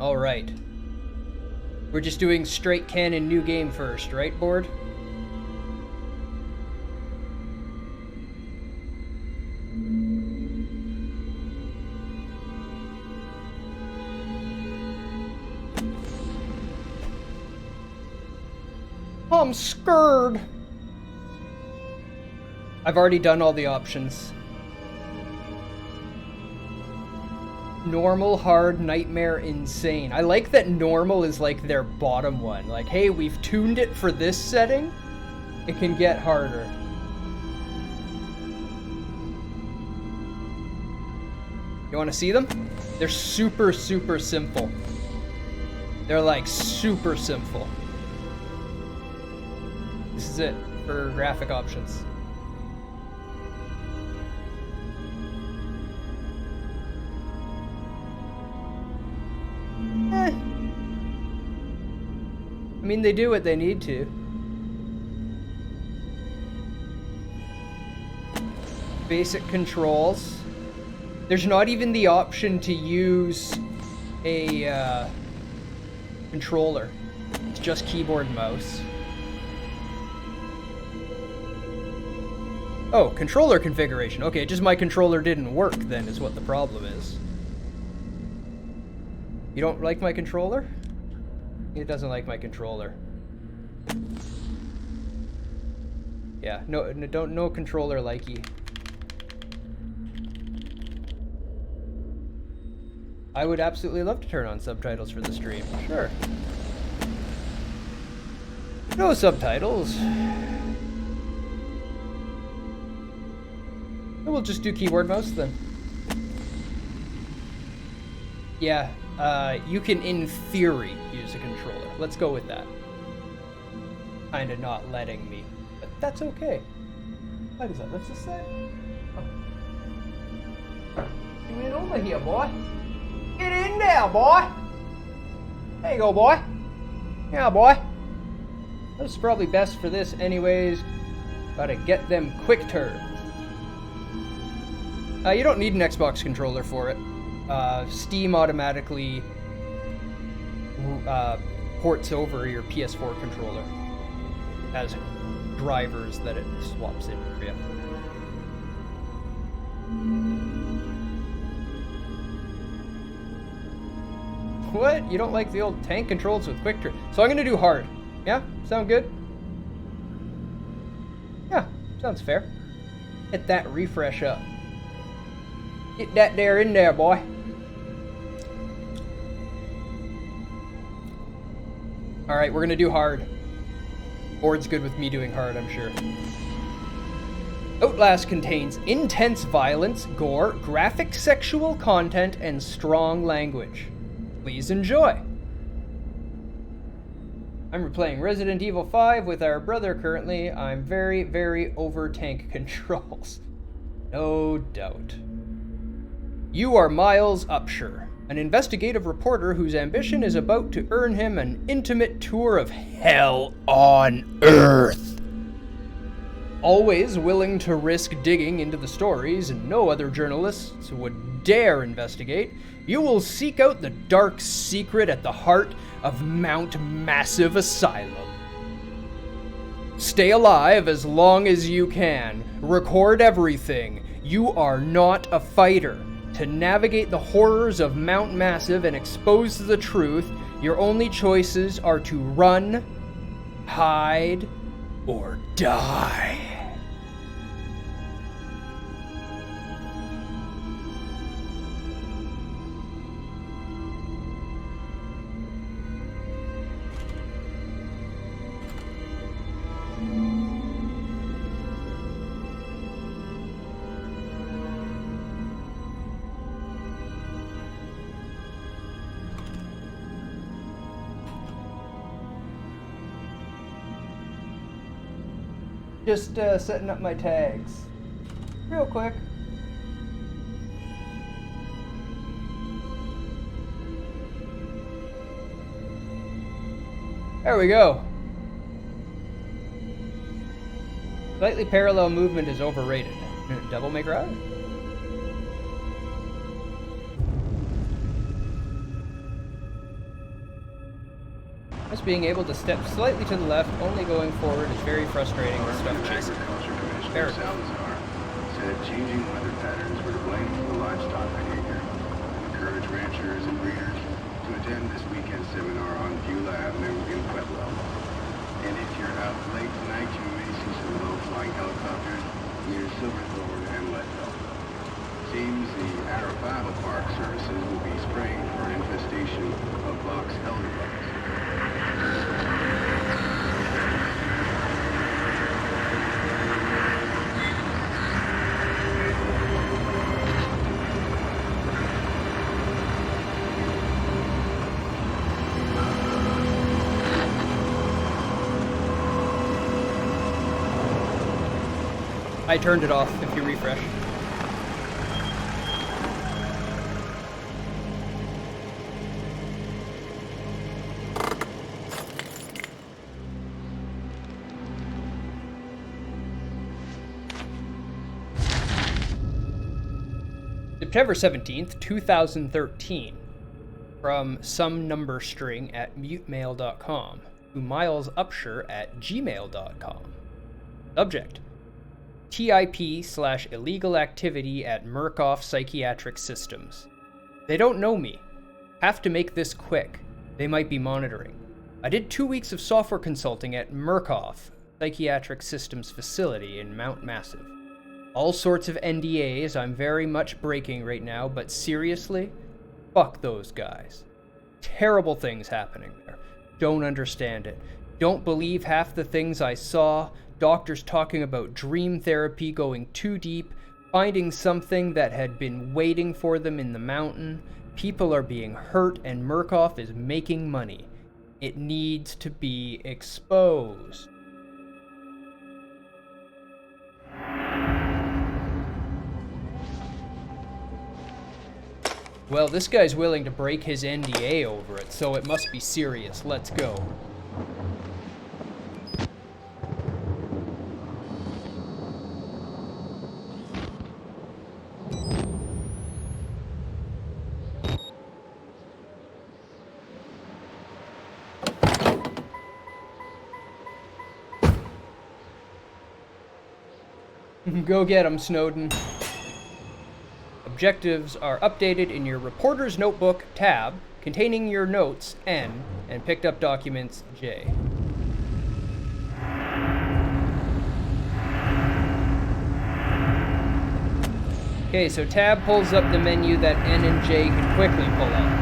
Alright. We're just doing straight canon new game first, right, board? I'm scared. I've already done all the options. Normal, hard, nightmare, insane. I like that normal is like their bottom one. Like, hey, we've tuned it for this setting. It can get harder. You want to see them? They're super, super simple. They're like super simple. This is it for graphic options. I mean, they do what they need to. Basic controls. There's not even the option to use a controller. It's just keyboard and mouse. Oh, controller configuration. Okay, just my controller didn't work then is what the problem is. You don't like my controller? It doesn't like my controller. Yeah, no controller likey. I would absolutely love to turn on subtitles for the stream. Sure. No subtitles. We'll just do keyboard mouse then. Yeah, you can in theory use a controller. Let's go with that. Kinda not letting me, but that's okay. What is that? Let's just say. Oh. Get over here, boy. Get in there, boy. There you go, boy. Yeah, boy. This is probably best for this anyways. Gotta get them quick turns. You don't need an Xbox controller for it. Steam automatically ports over your PS4 controller as drivers that it swaps in for you. What? You don't like the old tank controls with quick turn? So I'm gonna do hard. Yeah? Sound good? Yeah, sounds fair. Hit that refresh up. Get that there in there, boy. Alright, we're gonna do hard. Board's good with me doing hard, I'm sure. Outlast contains intense violence, gore, graphic sexual content, and strong language. Please enjoy. I'm replaying Resident Evil 5 with our brother currently. I'm very, very over tank controls. No doubt. You are Miles Upshur, an investigative reporter whose ambition is about to earn him an intimate tour of hell on Earth. Always willing to risk digging into the stories no other journalists would dare investigate, you will seek out the dark secret at the heart of Mount Massive Asylum. Stay alive as long as you can. Record everything. You are not a fighter. To navigate the horrors of Mount Massive and expose the truth, your only choices are to run, hide, or die. Just setting up my tags. Real quick. There we go. Slightly parallel movement is overrated. Devil May Cry? Just being able to step slightly to the left, only going forward, is very frustrating with stuff chasing. Commissioner Salazar said changing weather patterns were to blame for the livestock behavior. Encourage ranchers and breeders to attend this weekend seminar on Beulah Avenue in Pueblo. And if you're out late tonight, you may see some low-flying helicopters near Silverthorne and Leadville. Seems the Arapaho Park services will be spraying for an infestation of box elderbugs. I turned it off if you refresh. September 17th, 2013. From some number string at mutemail.com to milesupshur@gmail.com. Subject: TIP/illegal activity at Murkoff Psychiatric Systems. They don't know me. Have to make this quick. They might be monitoring. I did 2 weeks of software consulting at Murkoff Psychiatric Systems facility in Mount Massive. All sorts of NDAs I'm very much breaking right now, but seriously, fuck those guys. Terrible things happening there. Don't understand it. Don't believe half the things I saw. Doctors talking about dream therapy going too deep, finding something that had been waiting for them in the mountain. People are being hurt and Murkoff is making money. It needs to be exposed. Well, this guy's willing to break his NDA over it, so it must be serious. Let's go. Go get him, Snowden. Objectives are updated in your Reporter's Notebook tab, containing your notes N, and picked up documents J. Okay, so tab pulls up the menu that N and J can quickly pull up.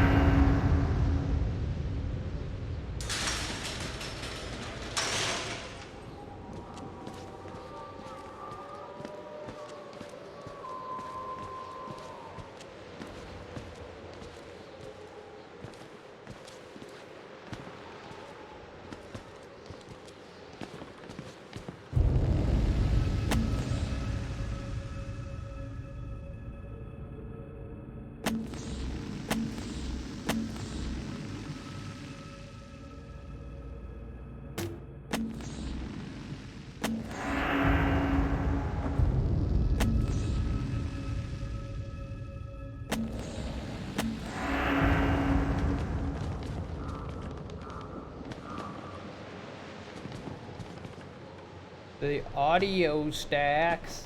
The audio stacks.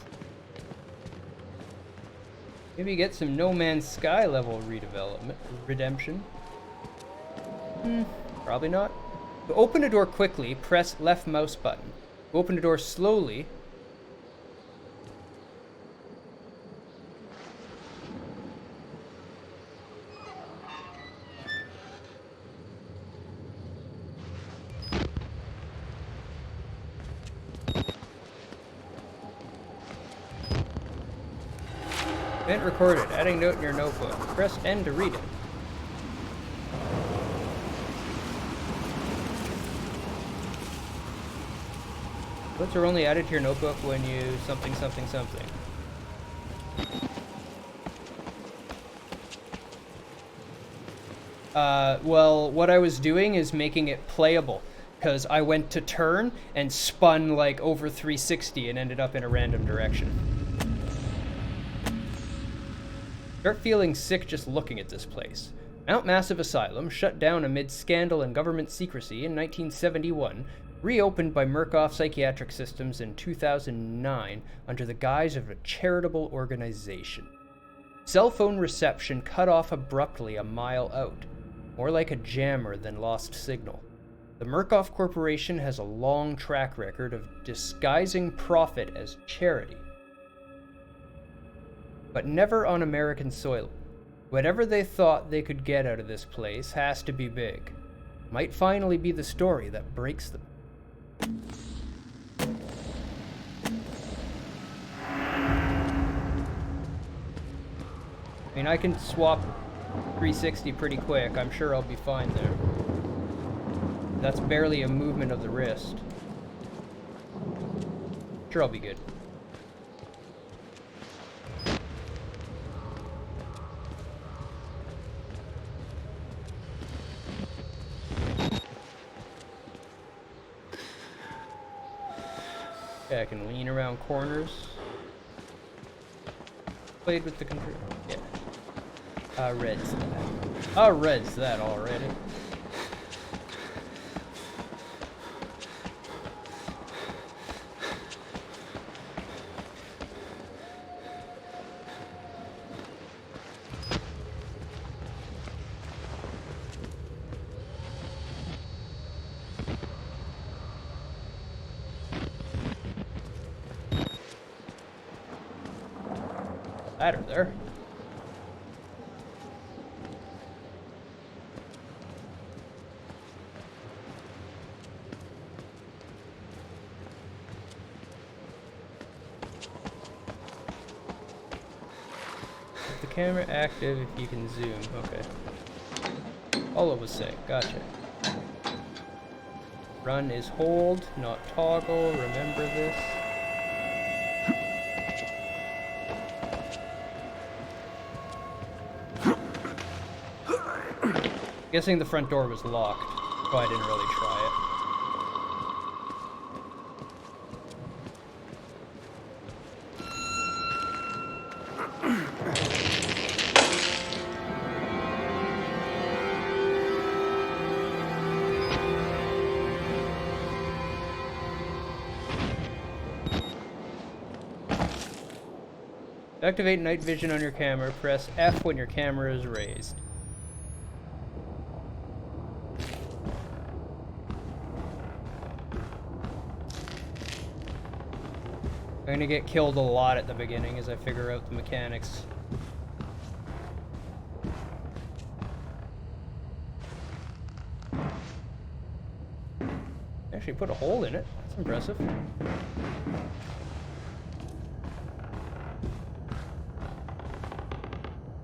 Maybe get some No Man's Sky level redemption. Probably not. To open a door quickly, press left mouse button. To open a door slowly, event recorded. Adding note in your notebook. Press N to read it. Notes are only added to your notebook when you something. Well, what I was doing is making it playable, because I went to turn and spun like over 360 and ended up in a random direction. Start feeling sick just looking at this place. Mount Massive Asylum, shut down amid scandal and government secrecy in 1971, reopened by Murkoff Psychiatric Systems in 2009 under the guise of a charitable organization. Cell phone reception cut off abruptly a mile out, more like a jammer than lost signal. The Murkoff Corporation has a long track record of disguising profit as charity, but never on American soil. Whatever they thought they could get out of this place has to be big. Might finally be the story that breaks them. I mean, I can swap 360 pretty quick. I'm sure I'll be fine there. That's barely a movement of the wrist. Sure, I'll be good. Okay, I can lean around corners. Played with the controller. Yeah. I read that already. Ladder there. Is the camera active if you can zoom? Okay. All was say. Gotcha. Run is hold, not toggle. Remember this. Guessing the front door was locked, so I didn't really try it. To activate night vision on your camera, press F when your camera is raised. I'm gonna get killed a lot at the beginning as I figure out the mechanics. Actually put a hole in it. That's impressive.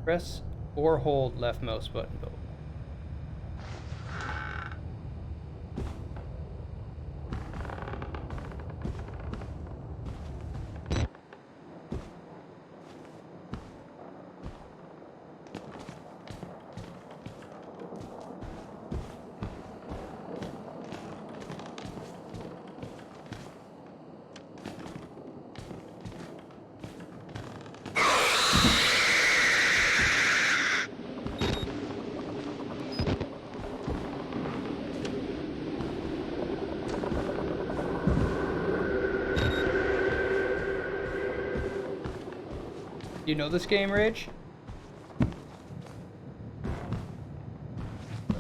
Press or hold left mouse button though. You know this game, Rage?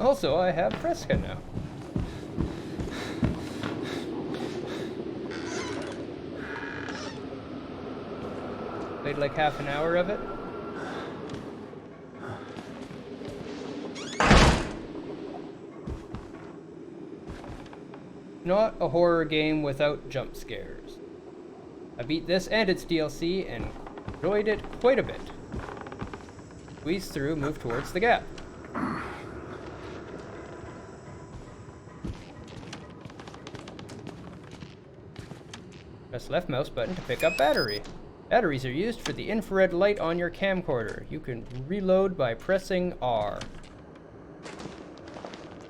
Also, I have Fresca now. Played like half an hour of it. Not a horror game without jump scares. I beat this and its DLC and enjoyed it quite a bit. Squeeze through, move towards the gap. Press left mouse button to pick up battery. Batteries are used for the infrared light on your camcorder. You can reload by pressing R.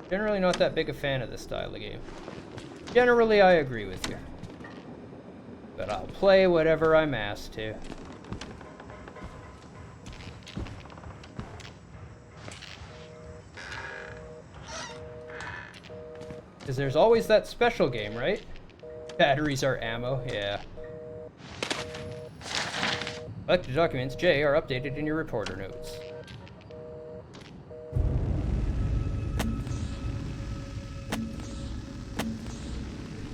Generally not that big a fan of this style of game. Generally I agree with you. But I'll play whatever I'm asked to. because there's always that special game, right? Batteries are ammo, yeah. Collected documents, J, are updated in your reporter notes.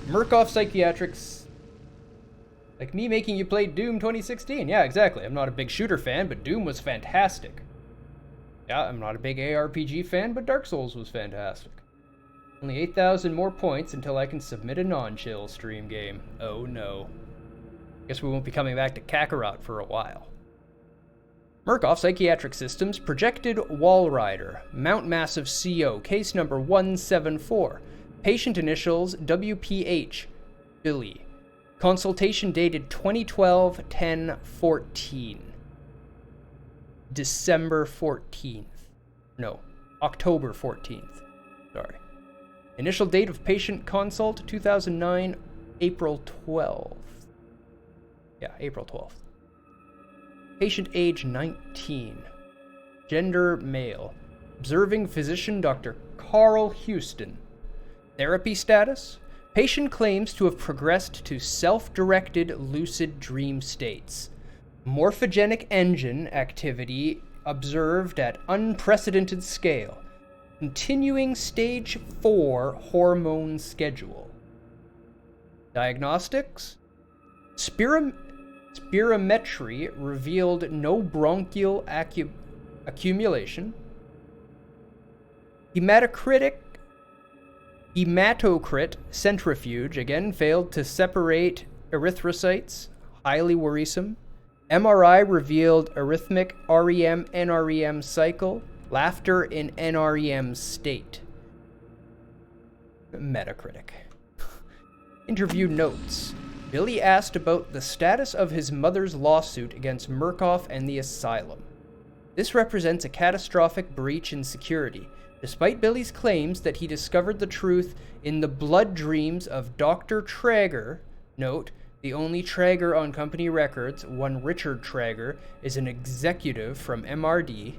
Murkoff Psychiatrics. Like me making you play Doom 2016. Yeah, exactly. I'm not a big shooter fan, but Doom was fantastic. Yeah, I'm not a big ARPG fan, but Dark Souls was fantastic. Only 8,000 more points until I can submit a non-chill stream game. Oh no. Guess we won't be coming back to Kakarot for a while. Murkoff Psychiatric Systems projected Wall Rider, Mount Massive CO, case number 174. Patient initials WPH, Billy. Consultation dated 2012-10-14. December 14th. No, October 14th. Sorry. Initial date of patient consult 2009, April 12th. Yeah, April 12th. Patient age 19. Gender male. Observing physician Dr. Carl Houston. Therapy status. Patient claims to have progressed to self-directed lucid dream states. Morphogenic engine activity observed at unprecedented scale. Continuing stage 4 hormone schedule. Diagnostics. Spirometry revealed no bronchial accumulation. Hematocrit centrifuge again failed to separate erythrocytes, highly worrisome. MRI revealed arrhythmic REM-NREM cycle, laughter in NREM state. Metacritic. Interview notes. Billy asked about the status of his mother's lawsuit against Murkoff and the asylum. This represents a catastrophic breach in security, despite Billy's claims that he discovered the truth in the blood dreams of Dr. Traeger. Note, the only Traeger on company records, one Richard Traeger, is an executive from MRD.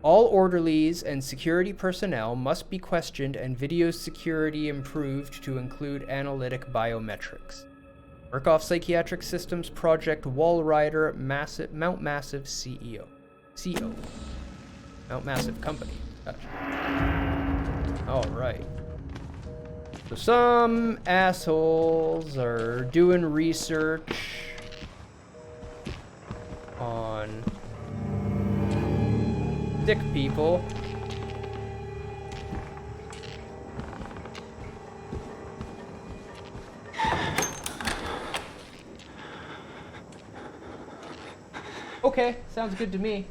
All orderlies and security personnel must be questioned and video security improved to include analytic biometrics. Murkoff Psychiatric Systems Project Wall Rider Mount Massive CEO. CO. Mount Massive Company. Gotcha. Alright. So some assholes are doing research on sick people. Okay, sounds good to me.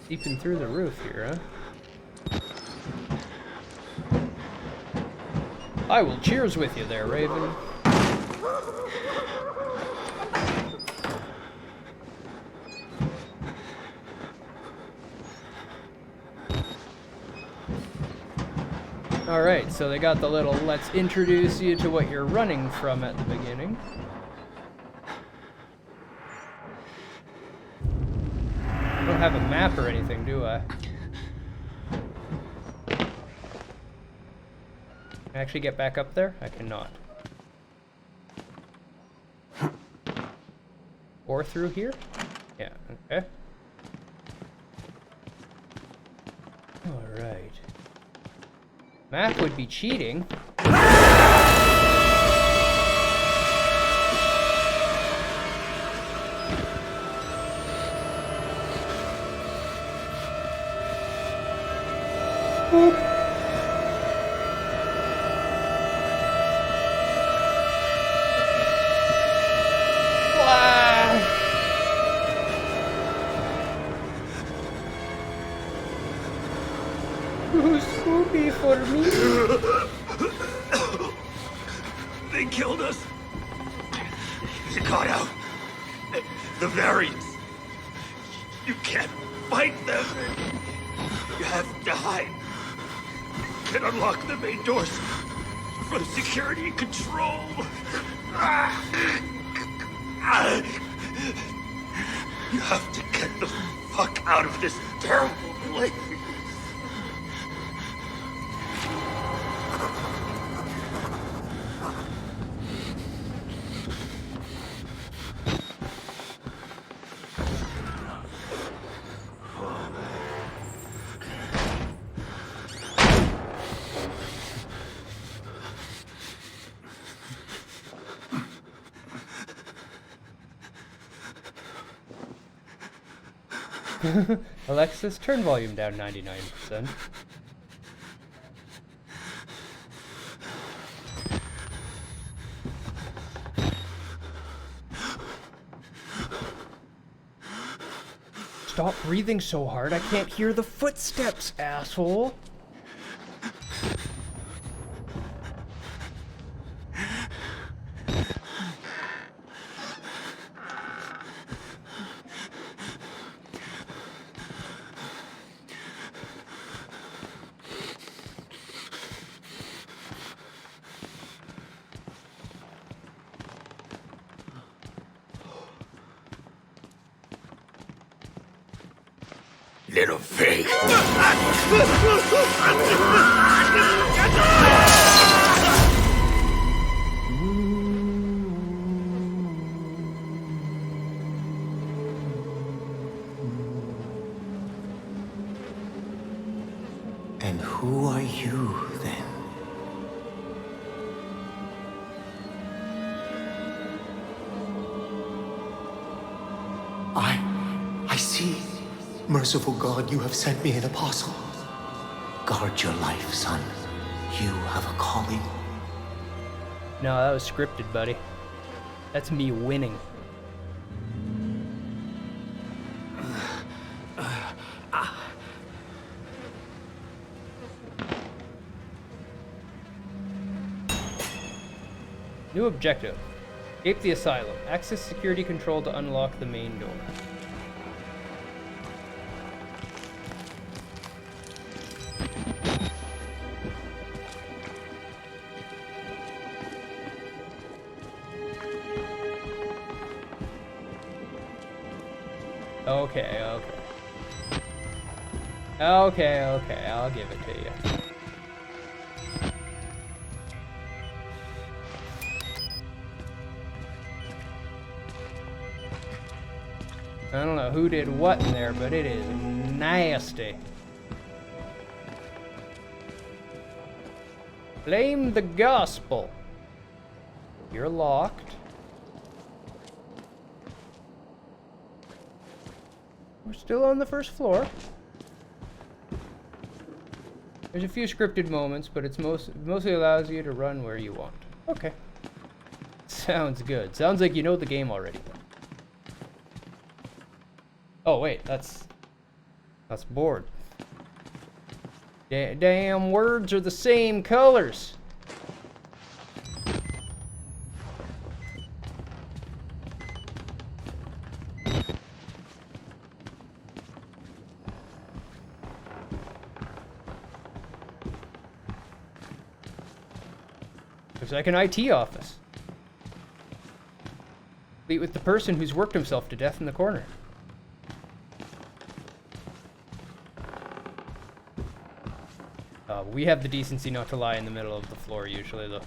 Seeping through the roof here, huh? I will cheers with you there, Raven. Alright, so they got the little let's introduce you to what you're running from at the beginning. I don't have a map or anything, do I? Can I actually get back up there? I cannot. Or through here? Yeah, okay. Alright. Map would be cheating. They killed us. You got out. The variants. You can't fight them. You have to hide. You can unlock the main doors from security control. You have to get the fuck out of this terrible place. Alexis, turn volume down 99%. Stop breathing so hard, I can't hear the footsteps, asshole. Little pig. And who are you, then? I see. Merciful God, you have sent me an apostle. Guard your life, son. You have a calling. No, that was scripted, buddy. That's me winning. New objective. Escape the asylum. Access security control to unlock the main door. Okay. Okay, I'll give it to you. I don't know who did what in there, but it is nasty. Blame the gospel. You're locked. We're still on the first floor. There's a few scripted moments, but it's mostly allows you to run where you want. Okay. Sounds good. Sounds like you know the game already. Oh wait, that's bored. Damn words are the same colors. Looks like an IT office. Meet with the person who's worked himself to death in the corner. We have the decency not to lie in the middle of the floor usually, though.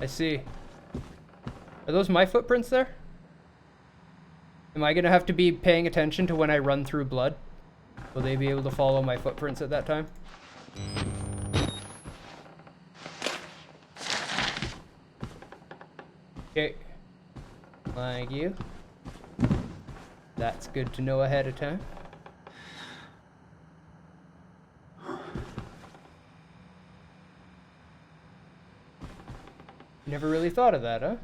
I see. Are those my footprints there? Am I gonna have to be paying attention to when I run through blood? Will they be able to follow my footprints at that time? Okay. Like you. That's good to know ahead of time. Never really thought of that, huh?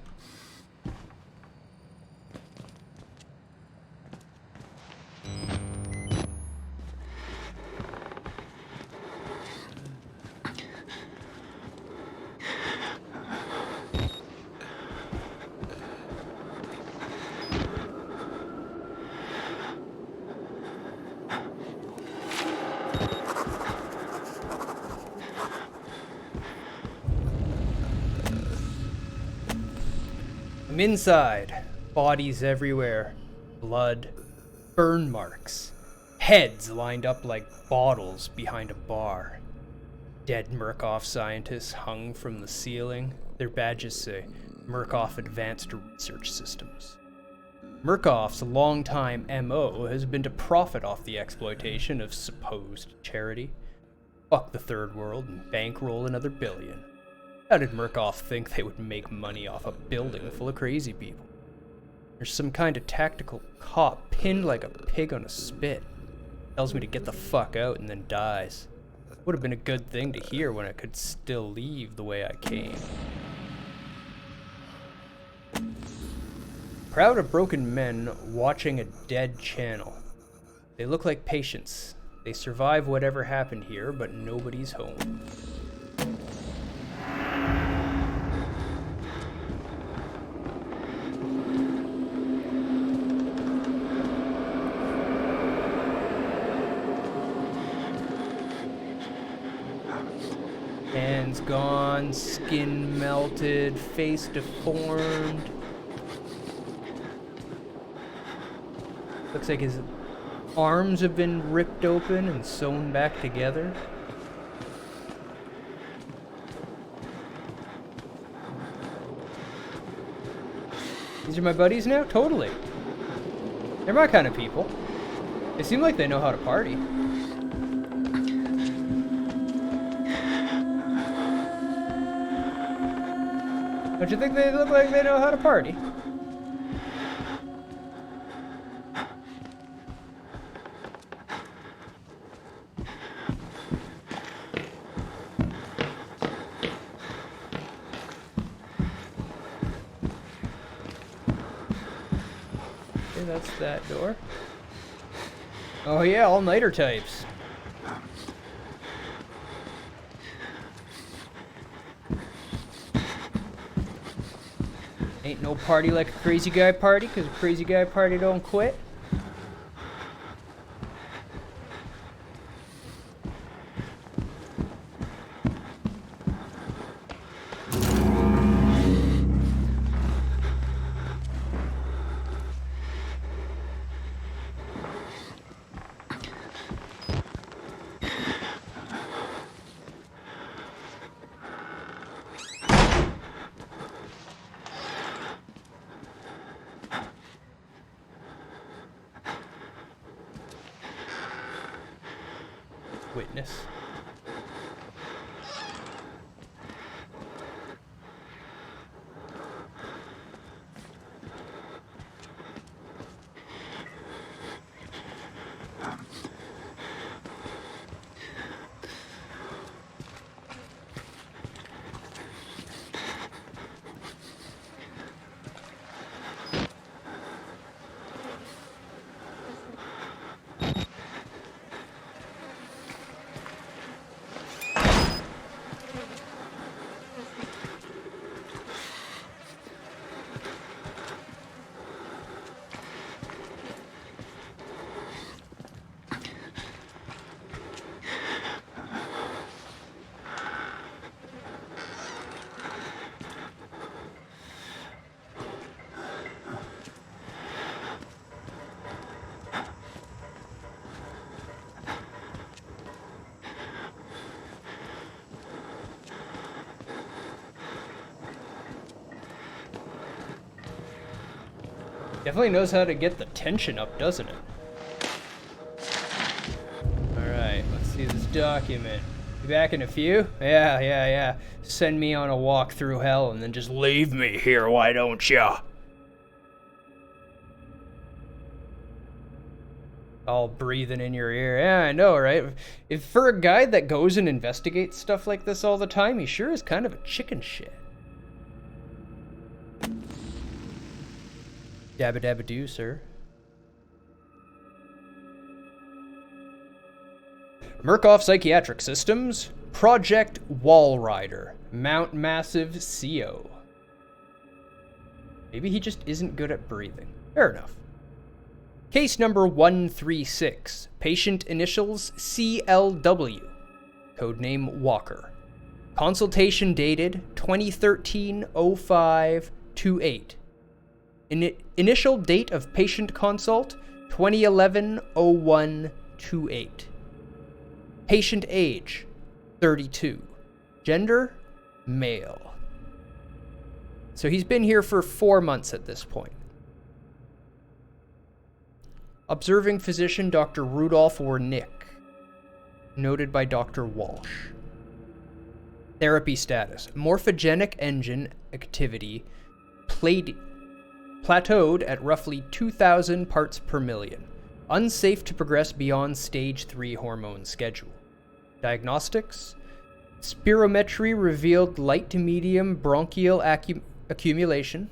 I'm inside. Bodies everywhere. Blood. Burn marks. Heads lined up like bottles behind a bar. Dead Murkoff scientists hung from the ceiling. Their badges say Murkoff Advanced Research Systems. Murkoff's longtime MO has been to profit off the exploitation of supposed charity. Fuck the third world and bankroll another billion. How did Murkoff think they would make money off a building full of crazy people? There's some kind of tactical cop pinned like a pig on a spit. Tells me to get the fuck out and then dies. Would have been a good thing to hear when I could still leave the way I came. Crowd of broken men watching a dead channel. They look like patients. They survive whatever happened here, but nobody's home. Hands gone, skin melted, face deformed. Looks like his arms have been ripped open and sewn back together. These are my buddies now? Totally. They're my kind of people. They seem like they know how to party. Don't you think they look like they know how to party? Okay, that's that door. Oh yeah, all-nighter types. Ain't no party like a crazy guy party, 'cause a crazy guy party don't quit. Witness. Definitely knows how to get the tension up, doesn't it? Alright, let's see this document. Be back in a few? Yeah. Send me on a walk through hell and then just leave me here, why don't ya? All breathing in your ear. Yeah, I know, right? If for a guy that goes and investigates stuff like this all the time, he sure is kind of a chicken shit. Dabba dabba doo, sir. Murkoff Psychiatric Systems, Project Walrider, Mount Massive CO. Maybe he just isn't good at breathing. Fair enough. Case number 136, patient initials CLW, codename Walker. Consultation dated 2013-05-28. Initial date of patient consult 2011-01-28. Patient age 32. Gender male. So he's been here for 4 months at this point. Observing physician Dr. Rudolph Wernick. Noted by Dr. Walsh. Therapy status. Morphogenic engine activity plateaued at roughly 2,000 parts per million. Unsafe to progress beyond stage 3 hormone schedule. Diagnostics. Spirometry revealed light to medium bronchial accumulation.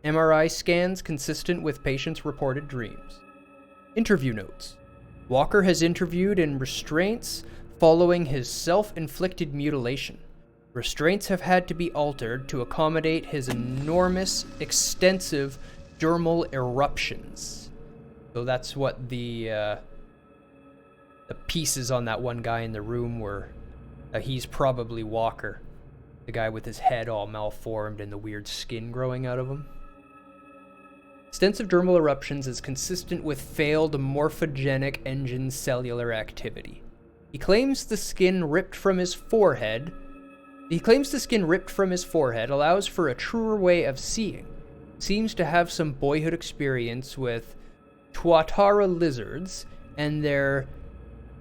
MRI scans consistent with patient's reported dreams. Interview notes. Walker has interviewed in restraints following his self-inflicted mutilation. Restraints have had to be altered to accommodate his enormous, extensive dermal eruptions. So that's what the pieces on that one guy in the room were. He's probably Walker. The guy with his head all malformed and the weird skin growing out of him. Extensive dermal eruptions is consistent with failed morphogenic engine cellular activity. He claims the skin ripped from his forehead allows for a truer way of seeing. Seems to have some boyhood experience with tuatara lizards and their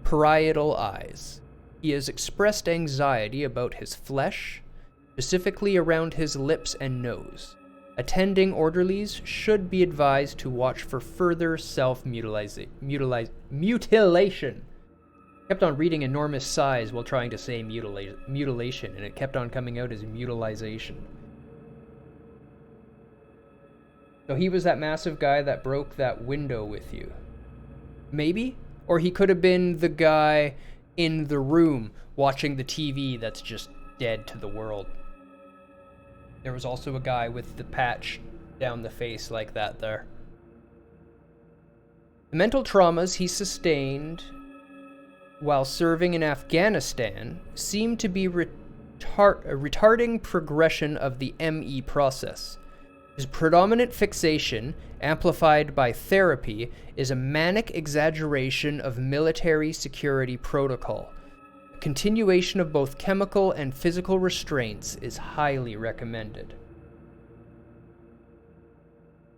parietal eyes. He has expressed anxiety about his flesh, specifically around his lips and nose. Attending orderlies should be advised to watch for further self-mutilation. Kept on reading enormous sighs while trying to say mutilation, and it kept on coming out as mutilization. So he was that massive guy that broke that window with you. Maybe? Or he could have been the guy in the room watching the TV that's just dead to the world. There was also a guy with the patch down the face like that there. The mental traumas he sustained while serving in Afghanistan seem to be retarding progression of the ME process. His predominant fixation, amplified by therapy, is a manic exaggeration of military security protocol. Continuation of both chemical and physical restraints is highly recommended.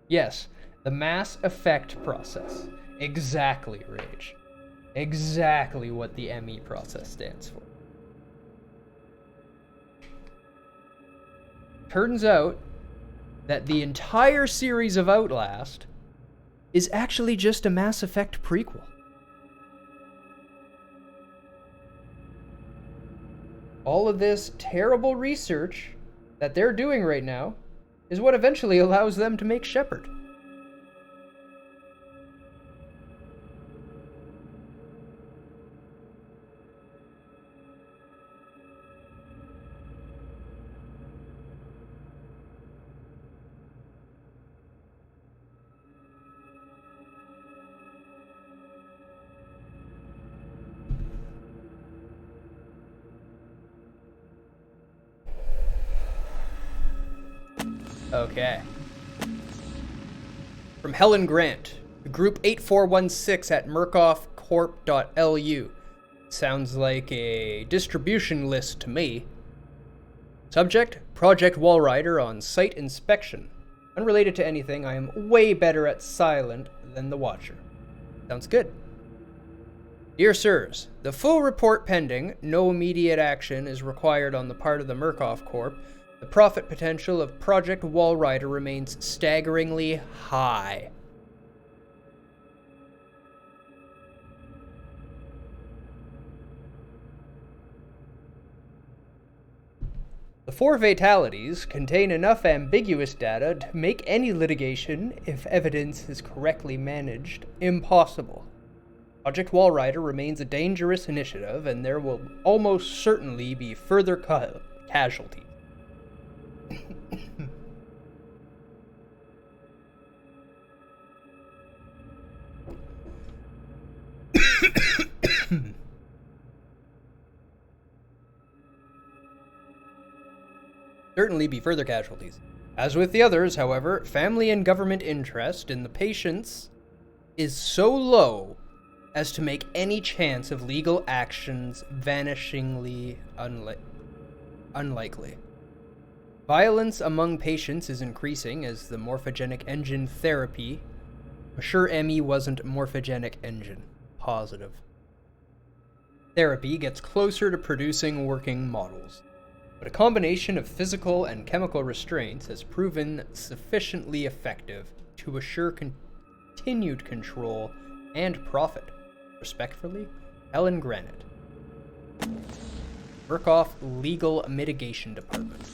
Yes, the mass effect process. Exactly, Rage. Exactly what the ME process stands for. Turns out that the entire series of Outlast is actually just a Mass Effect prequel. All of this terrible research that they're doing right now is what eventually allows them to make Shepard. Okay. From Helen Grant, Group 8416 at murkoffcorp.lu. Sounds like a distribution list to me. Subject, Project Walrider on site inspection. Unrelated to anything, I am way better at silent than the Watcher. Sounds good. Dear Sirs, the full report pending, no immediate action is required on the part of the Murkoff Corp. The profit potential of Project Walrider remains staggeringly high. The 4 fatalities contain enough ambiguous data to make any litigation, if evidence is correctly managed, impossible. Project Walrider remains a dangerous initiative, and there will almost certainly be further casualties. Certainly be further casualties. As with the others, however, family and government interest in the patients is so low as to make any chance of legal actions vanishingly unlikely. Violence among patients is increasing as the morphogenic engine therapy. I'm sure ME wasn't morphogenic engine. Positive. Therapy gets closer to producing working models, but a combination of physical and chemical restraints has proven sufficiently effective to assure continued control and profit. Respectfully, Helen Granite. Murkoff Legal Mitigation Department.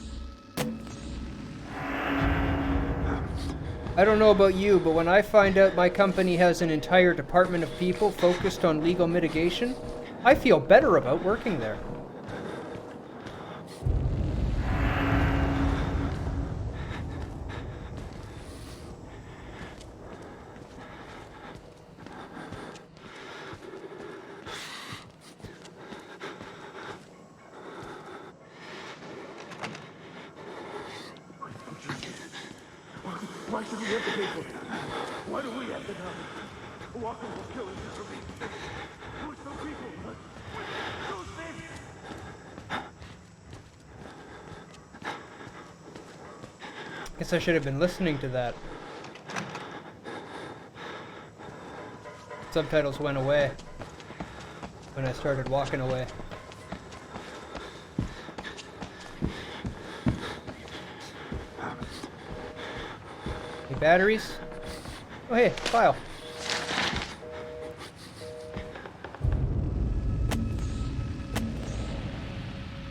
I don't know about you, but when I find out my company has an entire department of people focused on legal mitigation, I feel better about working there. Why should we have to pay for it? Why do we have to die? Walker will kill us for me. Push the people. Those things. Guess I should have been listening to that. Subtitles went away when I started walking away. Any batteries? Oh hey, file.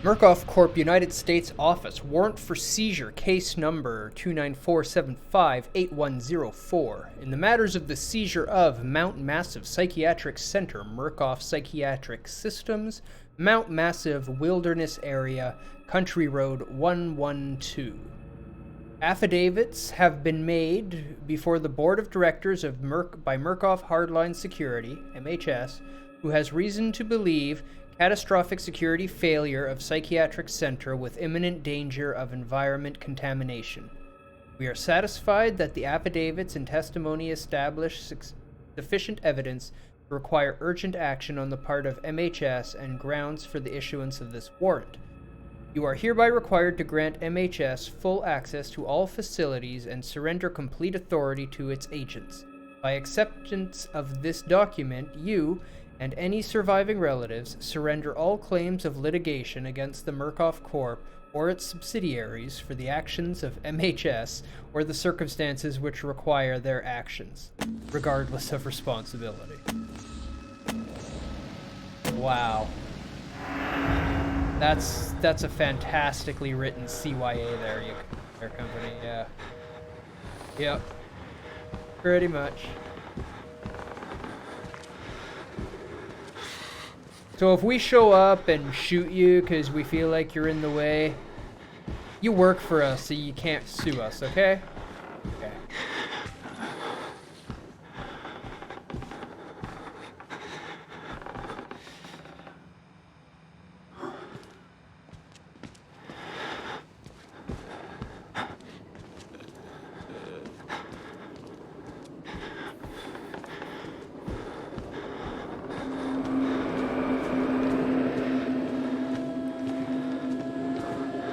Murkoff Corp. United States Office. Warrant for seizure. Case number 294758104. In the matters of the seizure of Mount Massive Psychiatric Center, Murkoff Psychiatric Systems, Mount Massive Wilderness Area, Country Road 112. Affidavits have been made before the Board of Directors of by Murkoff Hardline Security, MHS, who has reason to believe catastrophic security failure of psychiatric center with imminent danger of environment contamination. We are satisfied that the affidavits and testimony establish sufficient evidence to require urgent action on the part of MHS and grounds for the issuance of this warrant. You are hereby required to grant MHS full access to all facilities and surrender complete authority to its agents. By acceptance of this document, you and any surviving relatives surrender all claims of litigation against the Murkoff Corp. Or its subsidiaries for the actions of MHS or the circumstances which require their actions, regardless of responsibility. Wow. That's a fantastically written CYA there, their company, yeah. Yep. Pretty much. So if we show up and shoot you because we feel like you're in the way, you work for us, so you can't sue us, okay? Okay.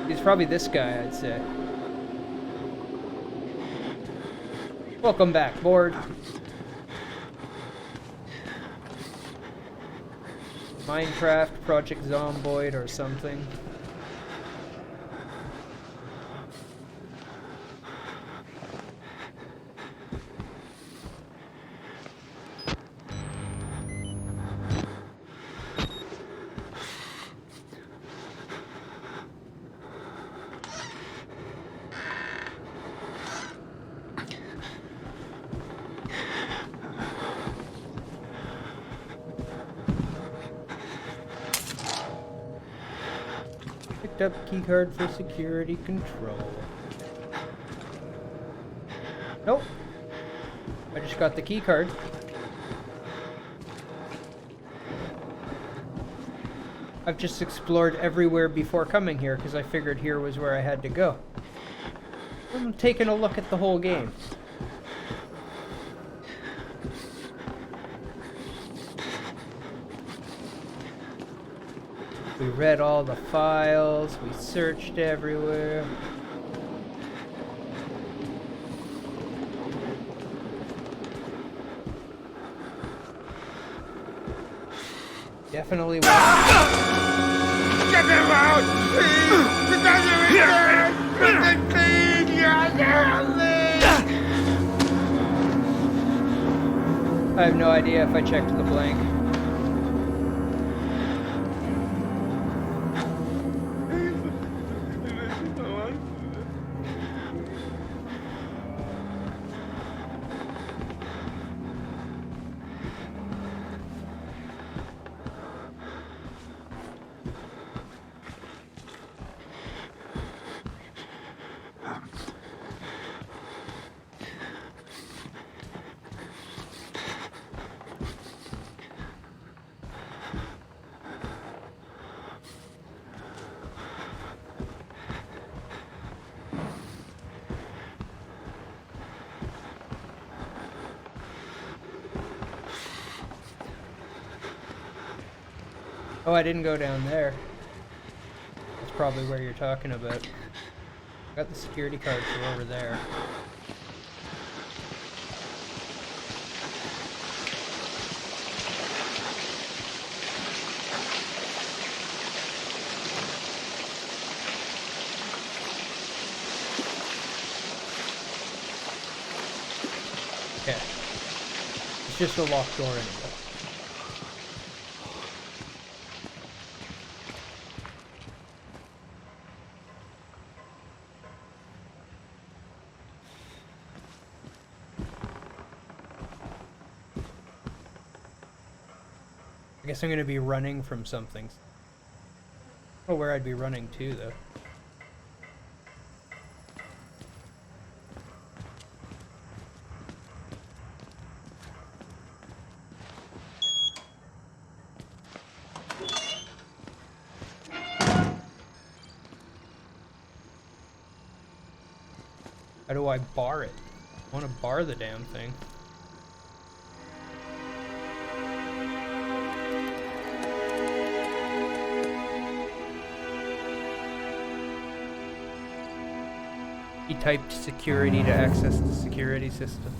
He's probably this guy, I'd say. Welcome back, board. Minecraft, Project Zomboid, or something. picked up keycard for security control. Nope. I just got the keycard. I've just explored everywhere before coming here because I figured here was where I had to go. I'm taking a look at the whole game. We read all the files, we searched everywhere. Definitely. Get them out! Please! I have no idea if I checked the blank. Oh, I didn't go down there. That's probably where you're talking about. Got the security card from over there. Okay. It's just a locked door anyway. I guess I'm gonna be running from something. I don't know where I'd be running to, though. How do I bar it? I want to bar the damn thing. He typed security to access the security system.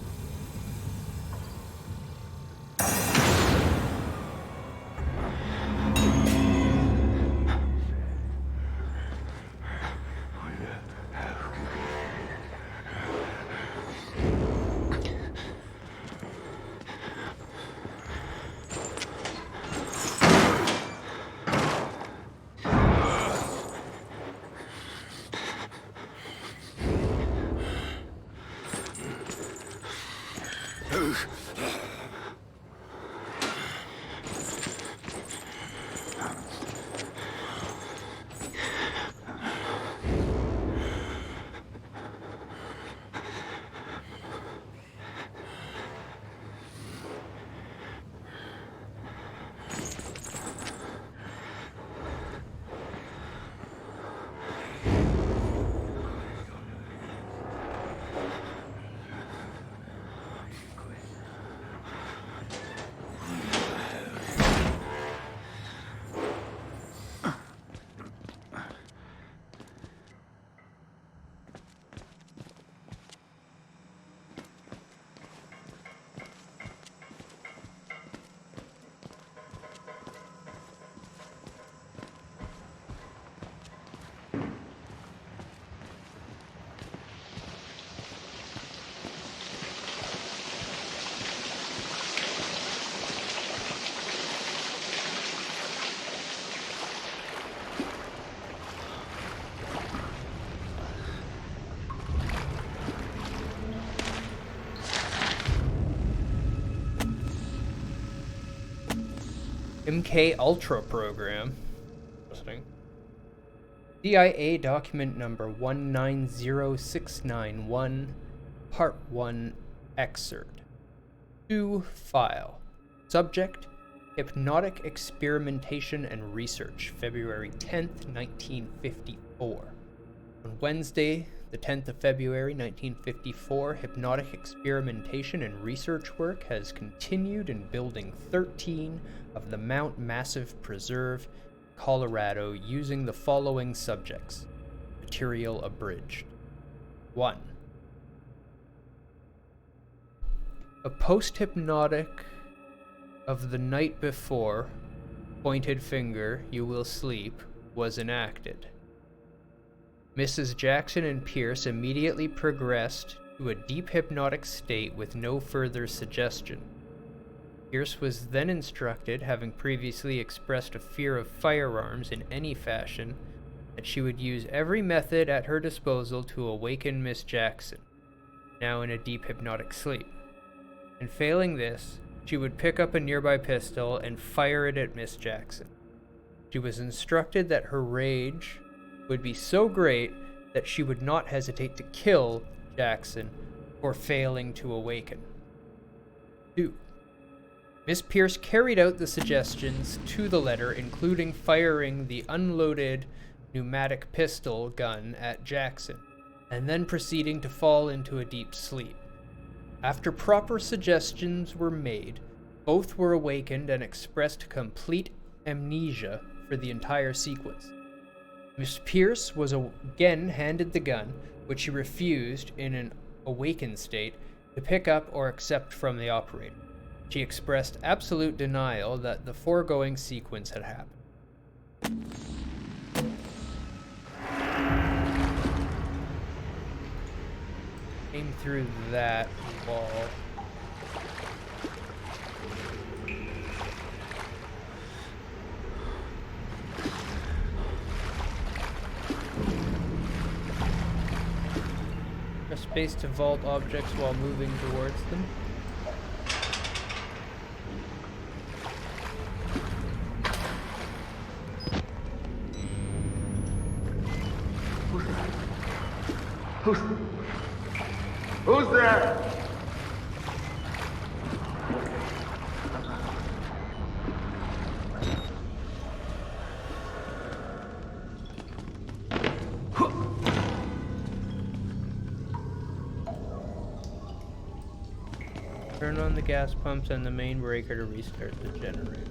MK Ultra program. Interesting. DIA document number 190691, Part 1, excerpt. To file. Subject, Hypnotic Experimentation and Research, February 10th, 1954. On Wednesday, the 10th of February, 1954, hypnotic experimentation and research work has continued in Building 13 of the Mount Massive Preserve, Colorado, using the following subjects. Material abridged. 1. A post-hypnotic of the night before, pointed finger, you will sleep, was enacted. Mrs. Jackson and Pierce immediately progressed to a deep hypnotic state with no further suggestion. Pierce was then instructed, having previously expressed a fear of firearms in any fashion, that she would use every method at her disposal to awaken Miss Jackson, now in a deep hypnotic sleep. And failing this, she would pick up a nearby pistol and fire it at Miss Jackson. She was instructed that her rage would be so great that she would not hesitate to kill Jackson for failing to awaken. 2. Miss Pierce carried out the suggestions to the letter, including firing the unloaded pneumatic pistol gun at Jackson, and then proceeding to fall into a deep sleep. After proper suggestions were made, both were awakened and expressed complete amnesia for the entire sequence. Miss Pierce was again handed the gun, which she refused, in an awakened state, to pick up or accept from the operator. She expressed absolute denial that the foregoing sequence had happened. Came through that wall. Press space to vault objects while moving towards them. Who's there? Turn on the gas pumps and the main breaker to restart the generator.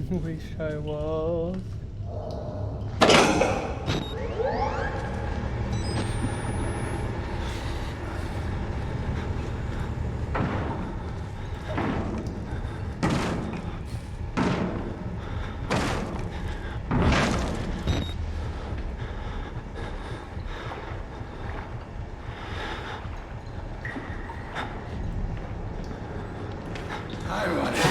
Wish I was. I want it.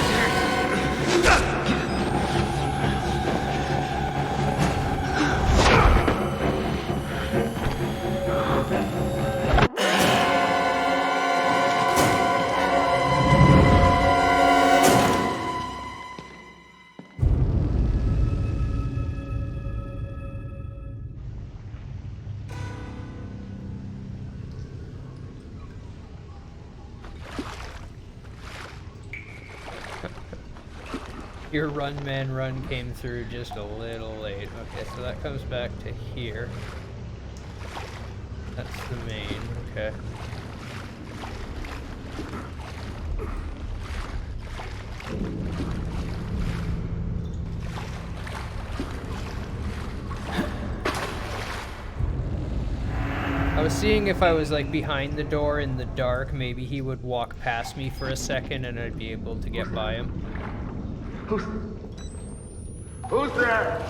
Your run, man, run came through just a little late. Okay, so that comes back to here. That's the main, okay. I was seeing if I was like behind the door in the dark, maybe he would walk past me for a second and I'd be able to get by him. Who's there?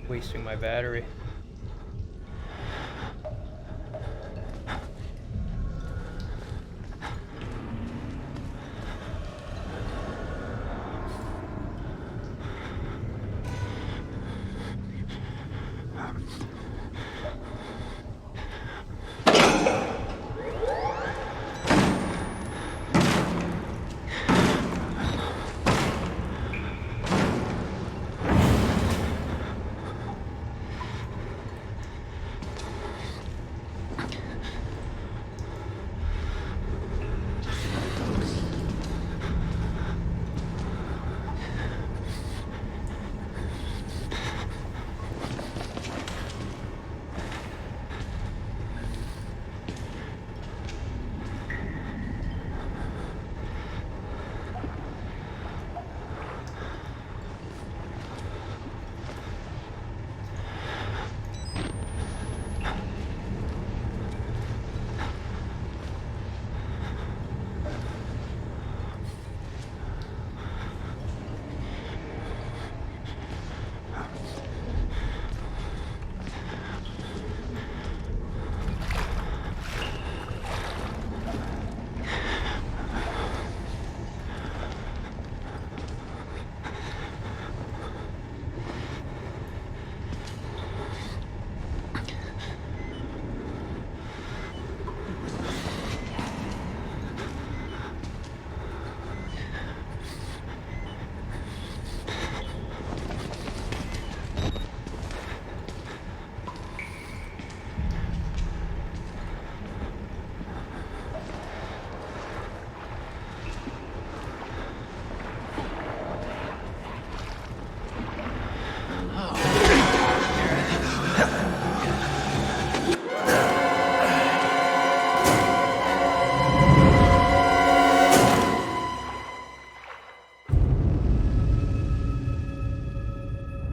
Wasting my battery.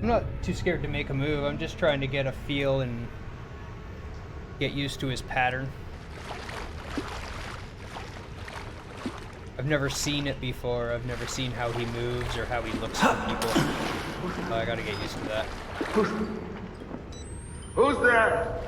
I'm not too scared to make a move. I'm just trying to get a feel and get used to his pattern. I've never seen it before. I've never seen how he moves or how he looks for people. I gotta get used to that. Who's there?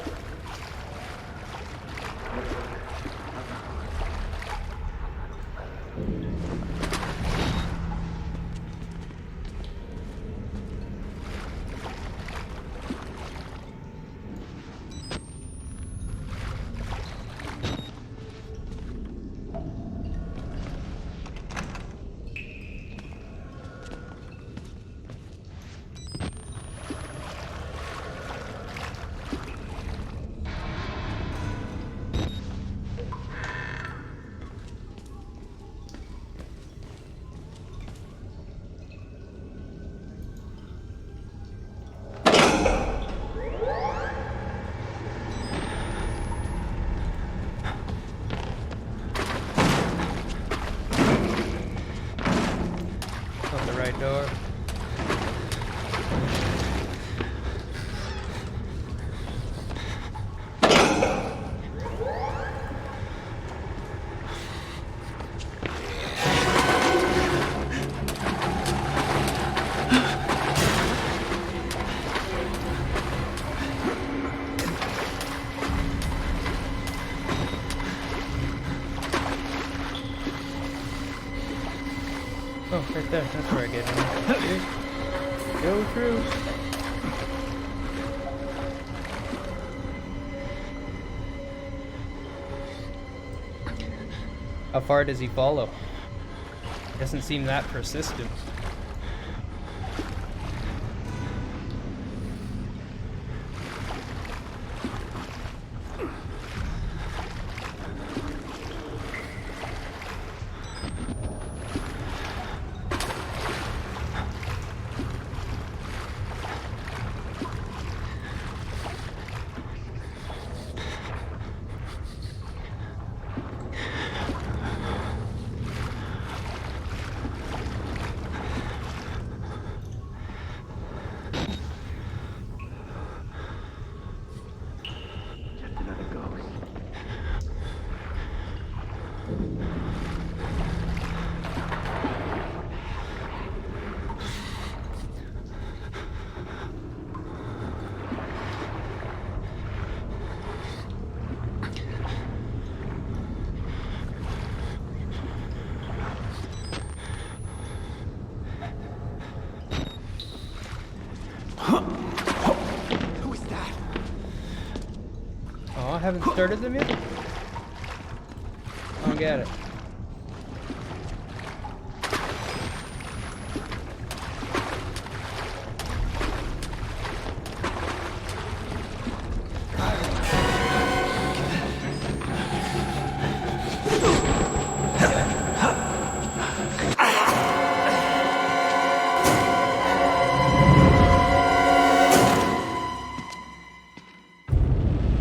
Oh, right there. That's where I get in. Go through. How far does he follow? Doesn't seem that persistent. Just another ghost. Who is that? Oh, I haven't started them yet? I don't get it.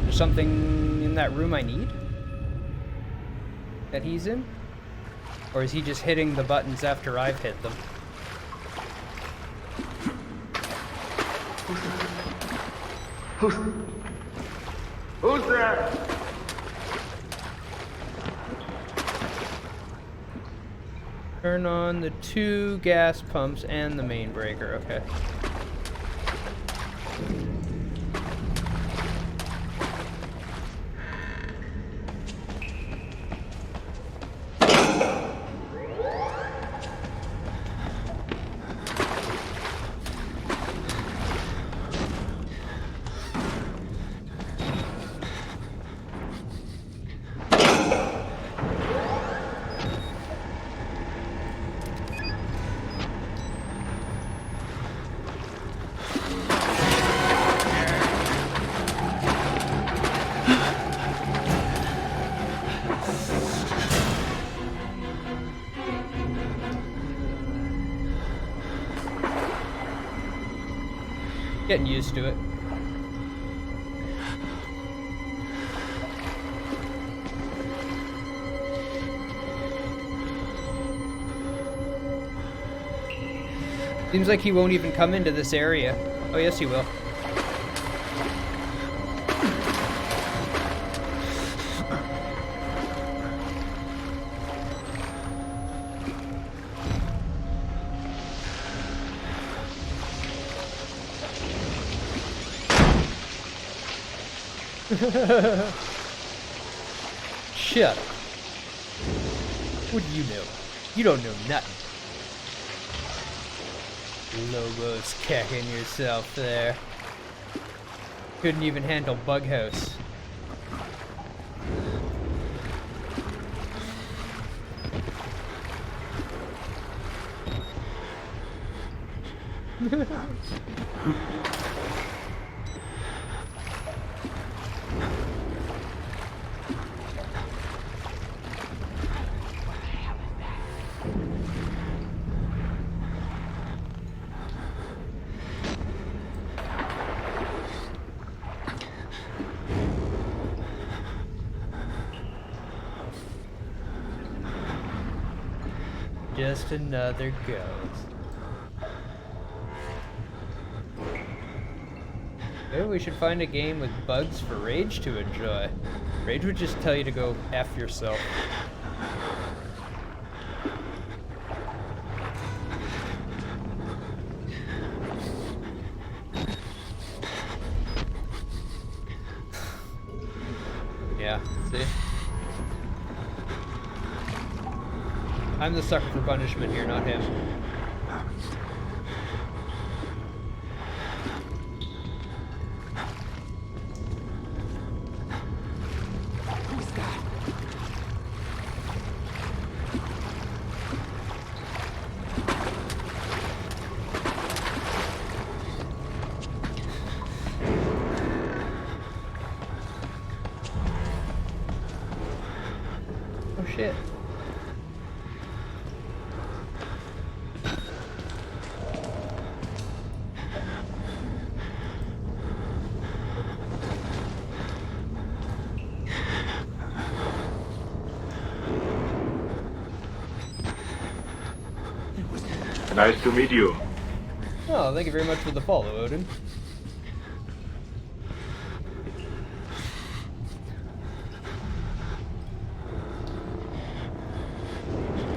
There's something in that room I need? That he's in? Or is he just hitting the buttons after I've hit them? Who's there? Turn on the 2 gas pumps and the main breaker, okay. Getting used to it. Seems like he won't even come into this area. Oh, yes, he will. Shut up. What do you know? You don't know nothing. Lobos cacking yourself there. Couldn't even handle Bughouse. Just another ghost. Maybe we should find a game with bugs for Rage to enjoy. Rage would just tell you to go F yourself. Yeah, see? I'm the sucker for punishment here, not him. Who's that? Oh shit. Nice to meet you. Oh, thank you very much for the follow, Odin.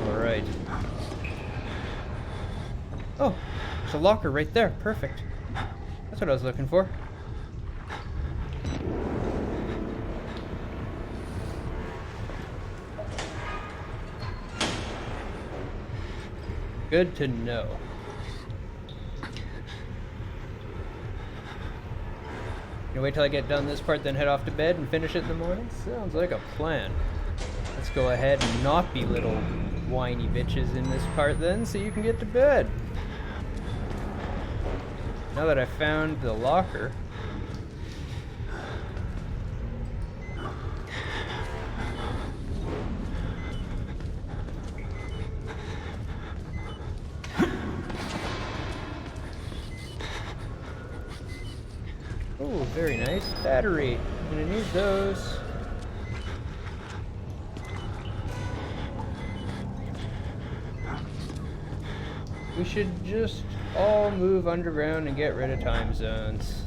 Alright. Oh, there's a locker right there. Perfect. That's what I was looking for. Good to know. You wait till I get done this part, then head off to bed and finish it in the morning? Sounds like a plan. Let's go ahead and not be little whiny bitches in this part then, so you can get to bed. Now that I found the locker, oh, very nice. Battery. I'm gonna need those. We should just all move underground and get rid of time zones.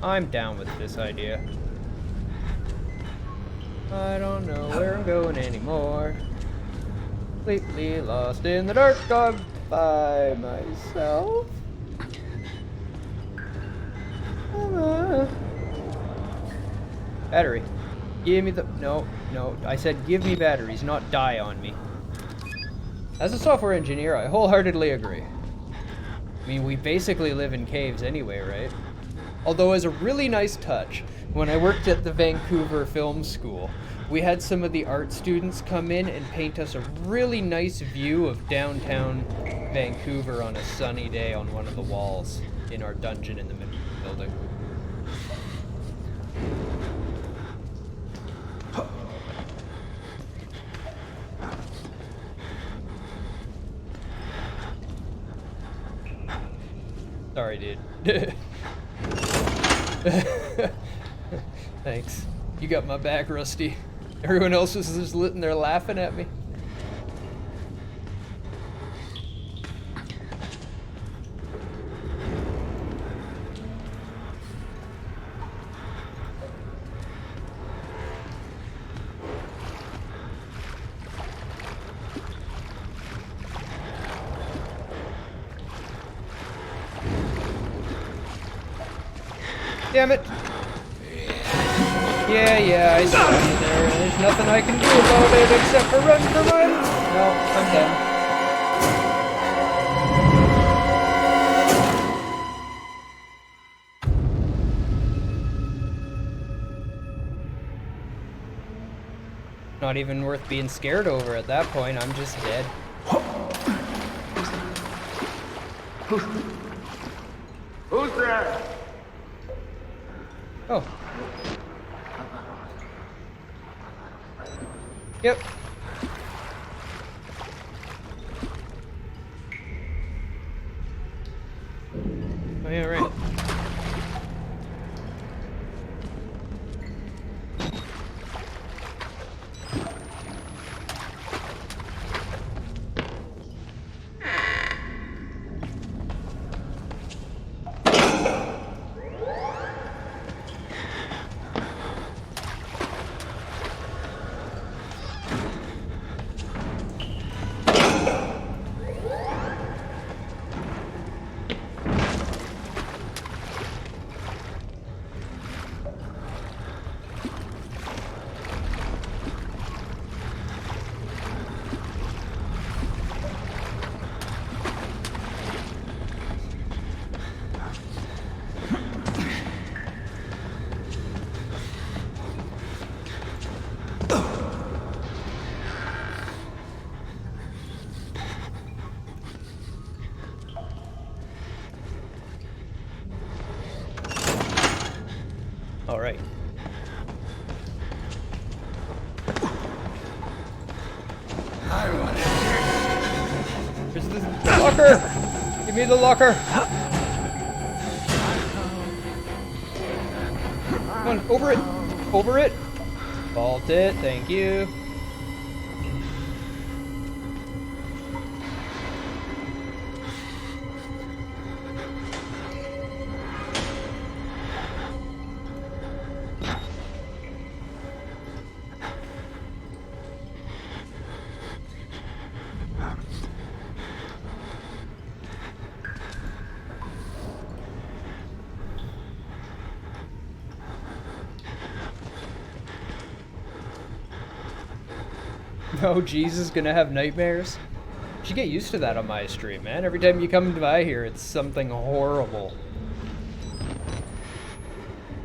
I'm down with this idea. I don't know where I'm going anymore. Completely lost in the dark dog by myself. Battery. Give me the... No, I said give me batteries, not die on me. As a software engineer, I wholeheartedly agree. I mean, we basically live in caves anyway, right? Although as a really nice touch, when I worked at the Vancouver Film School, we had some of the art students come in and paint us a really nice view of downtown Vancouver on a sunny day on one of the walls in our dungeon in the middle of the building. Sorry, dude. Thanks. You got my back, Rusty. Everyone else was just sitting there laughing at me. Damn it! Yeah, I saw you there. There's nothing I can do about it except for run for my... No, I'm done. Not even worth being scared over at that point. I'm just dead. Who's there? Oh. Yep. Oh yeah, right. Here's the locker! Give me the locker! Come on, over it! Over it! Vault it, thank you. Oh, Jesus, gonna have nightmares? You should get used to that on my stream, man. Every time you come by here, it's something horrible.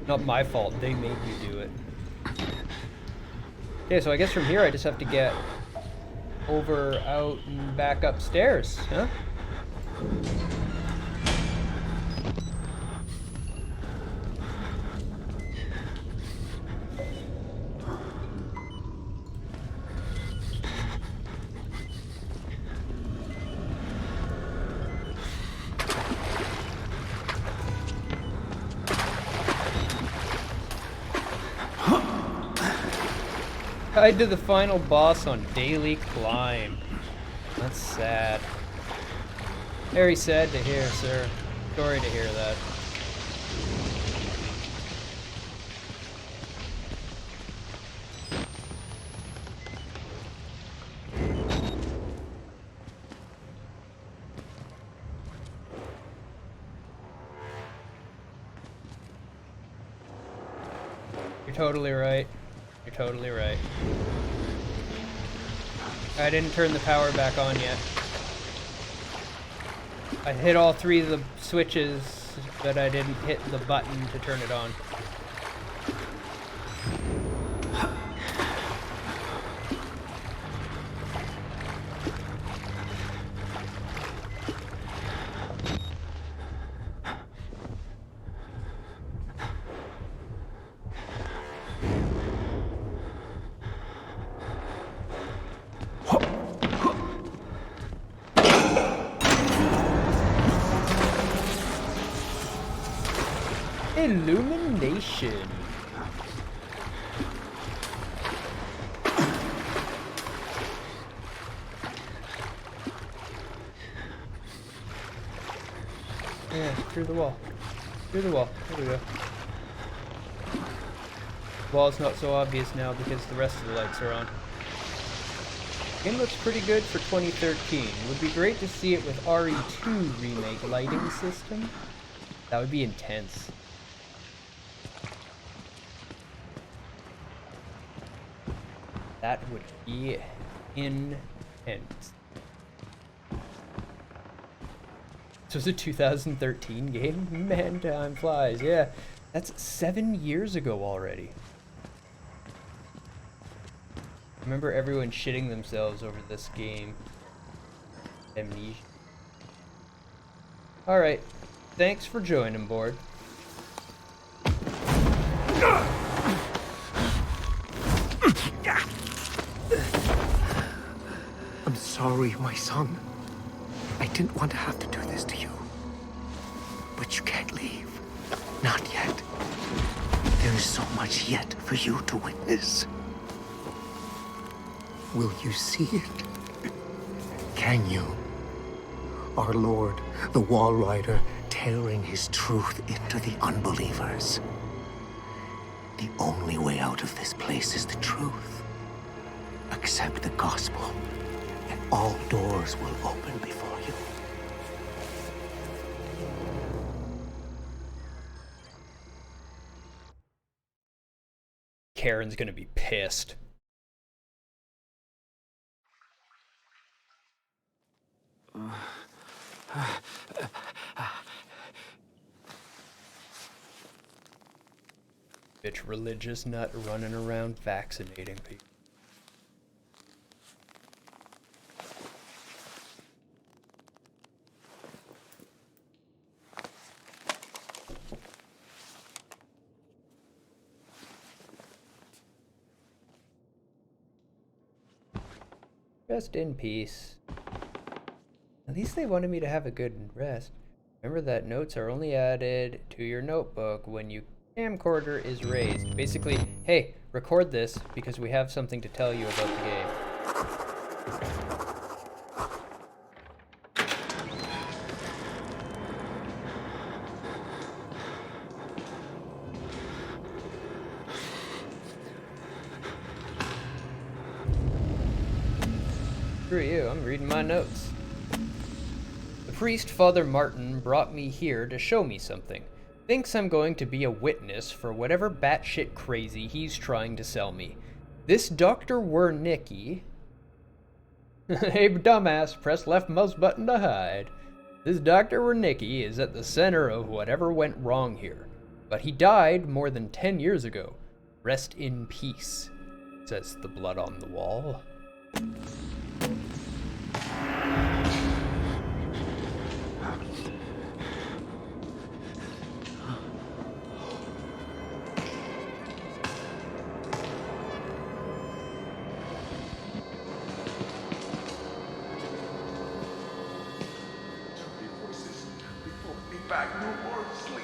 Not my fault, they made me do it. Okay, so I guess from here I just have to get over, out, and back upstairs, huh? Tied to the final boss on daily climb. That's sad. Very sad to hear, sir. Sorry to hear that. You're totally right. You're totally right. I didn't turn the power back on yet. I hit all three of the switches, but I didn't hit the button to turn it on. Illumination. Yeah, through the wall. Through the wall. There we go. The wall's not so obvious now because the rest of the lights are on. Game looks pretty good for 2013. Would be great to see it with RE2 remake lighting system. That would be intense. That would be intense. So it's a 2013 game? Man, time flies. Yeah, that's 7 years ago already. I remember everyone shitting themselves over this game. Amnesia. Alright, thanks for joining board. I'm sorry, my son. I didn't want to have to do this to you. But you can't leave. Not yet. There is so much yet for you to witness. Will you see it? Can you? Our Lord, the Wall Rider, tearing his truth into the unbelievers. The only way out of this place is the truth. Accept the gospel, and all doors will open before you. Karen's gonna be pissed. Bitch religious nut running around vaccinating people. Rest in peace. At least they wanted me to have a good rest. Remember that notes are only added to your notebook when your camcorder is raised. Basically, hey, record this because we have something to tell you about the game. Screw you, I'm reading my notes. The priest, Father Martin, brought me here to show me something. Thinks I'm going to be a witness for whatever batshit crazy he's trying to sell me. This Dr. Wernicke... Hey, dumbass, press left mouse button to hide. This Dr. Wernicke is at the center of whatever went wrong here. But he died more than 10 years ago. Rest in peace, says the blood on the wall. Back, no more sleep.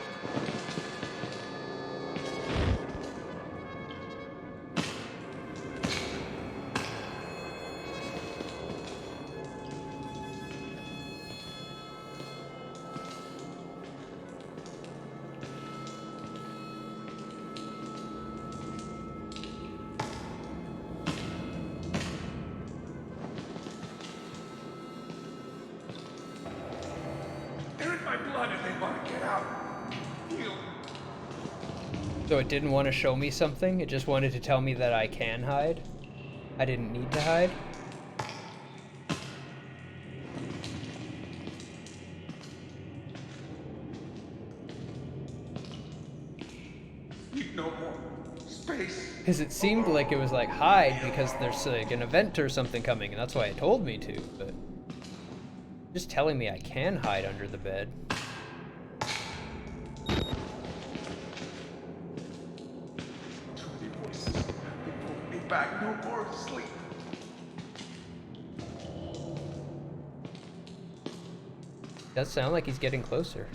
They're in my blood and they want to get out. Heal. So it didn't want to show me something, it just wanted to tell me that I can hide. I didn't need to hide. Need no more space. Because it seemed like it was like hide because there's like an event or something coming, and that's why it told me to, but just telling me I can hide under the bed. Too many voices. They pulled me back, no more sleep. Does sound like he's getting closer.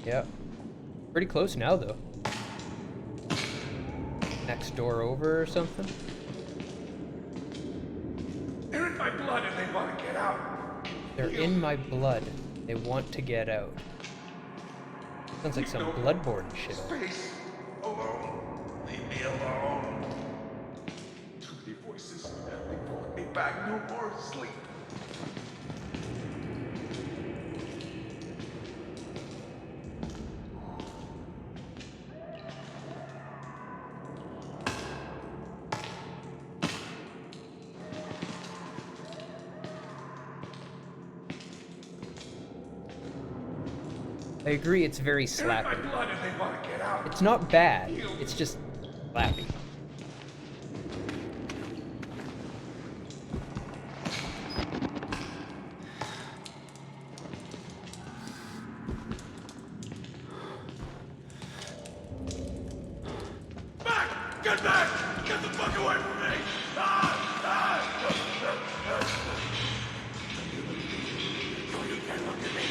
Yep. Pretty close now, though. Next door over or something? They're in my blood and they want to get out. They're in my blood. They want to get out. Sounds like some Bloodborne shit. Space. Alone. Leave me alone. Too many voices. They pulled me back, no more sleep. I agree, it's very They're in my slappy. blood and they want to get out. It's not bad, it's just slappy. Back! Get back! Get the fuck away from me! Ah! Ah! No, you can't look at me.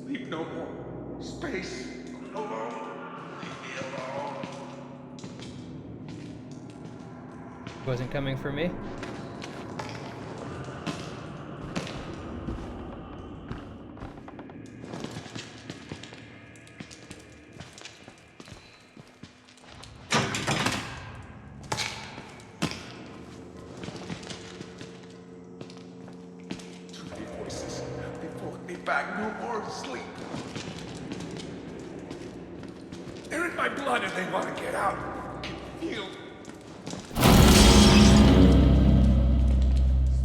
Sleep no more. Space. Alone. Leave me alone. Wasn't coming for me. Too many voices. They pulled me back, no more sleep. They're in my blood and they want to get out. Heal.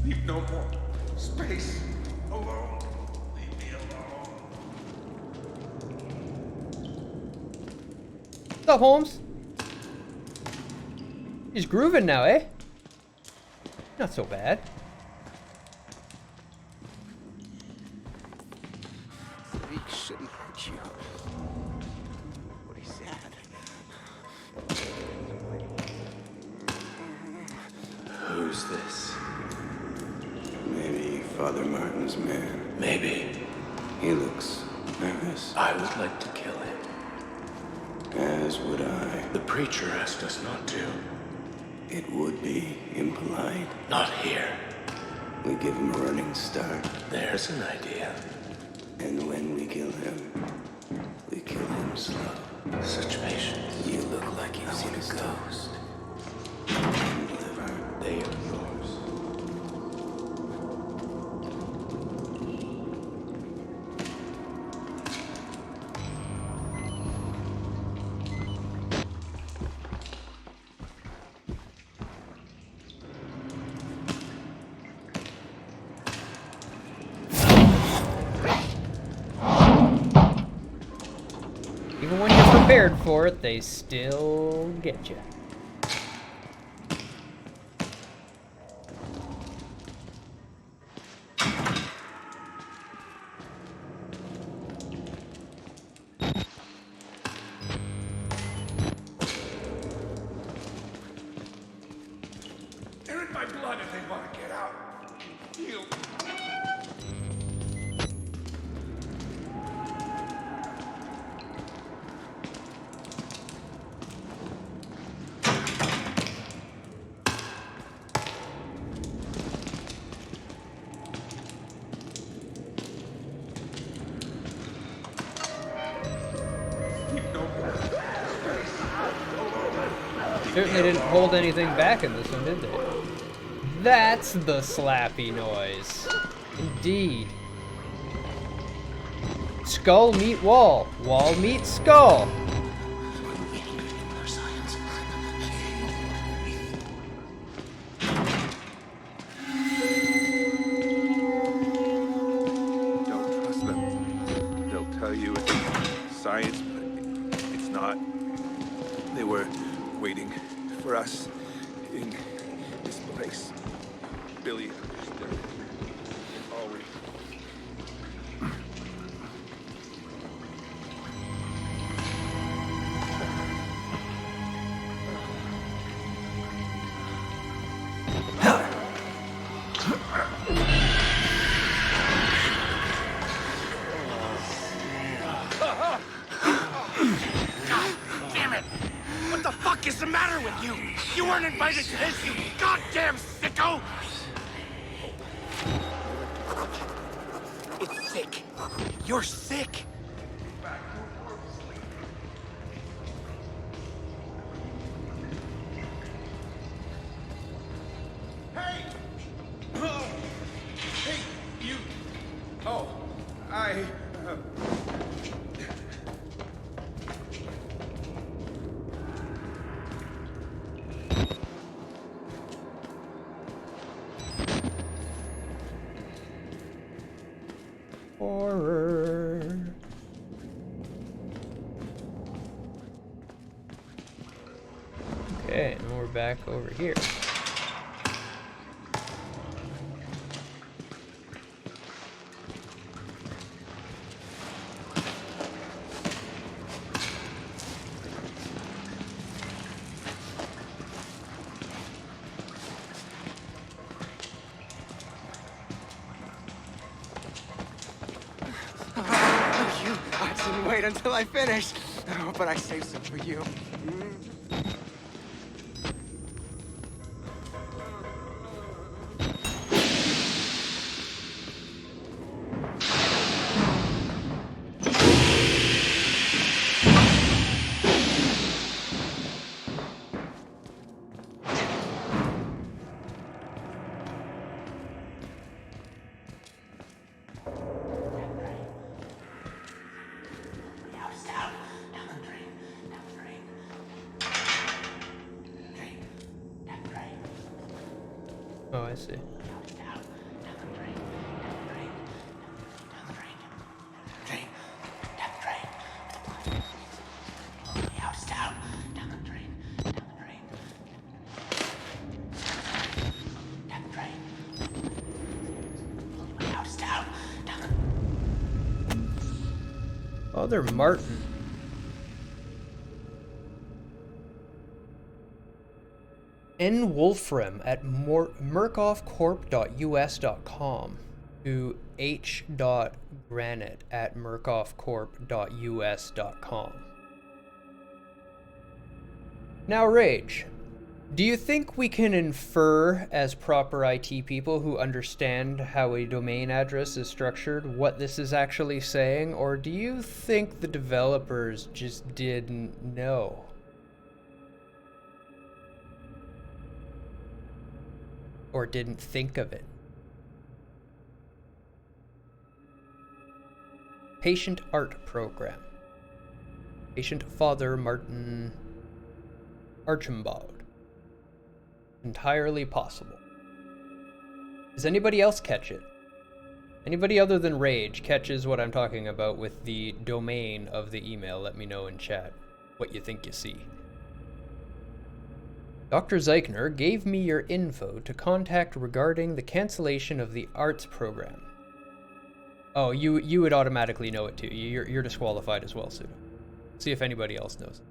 Sleep no more. Space. Alone. Leave me alone. What's up, Holmes? He's grooving now, eh? Not so bad. Who's this? Maybe Father Martin's man. Maybe. He looks nervous. I would like to kill him. As would I. The preacher asked us not to. It would be impolite. Not here. We give him a running start. There's an idea. And when we kill him, we kill him slow. Such patience. You look like you've seen a ghost. And liver. They are yours. Even when you're prepared for it, they still get you. They're in my blood if they want to get out. You. Certainly didn't hold anything back in this one, did they? That's the slappy noise. Indeed. Skull meet wall. Wall meet skull. Don't trust them. They'll tell you it's science, but it's not. They were waiting for us in this place. Billy understood. Always. Damn it! What the fuck is the matter with you? You weren't invited to this, you goddamn sicko! It's sick. You're sick. Hey! Oh! Hey, you! Oh, I... Horror. Okay, and we're back over here. I didn't wait until I finished. Oh, but I saved some for you. Oh, I see. Father Martin. nwolfram@murkoffcorp.us.com to h.granite@murkoffcorp.us.com. Now, Rage, do you think we can infer, as proper IT people who understand how a domain address is structured, what this is actually saying, or do you think the developers just didn't know? Or didn't think of it? Patient Art Program. Patient Father Martin Archambaud. Entirely possible. Does anybody else catch it? Anybody other than Rage catches what I'm talking about with the domain of the email? Let me know in chat what you think you see. Dr. Zeichner gave me your info to contact regarding the cancellation of the arts program. Oh, you would automatically know it too. You're disqualified as well, Suda. See if anybody else knows.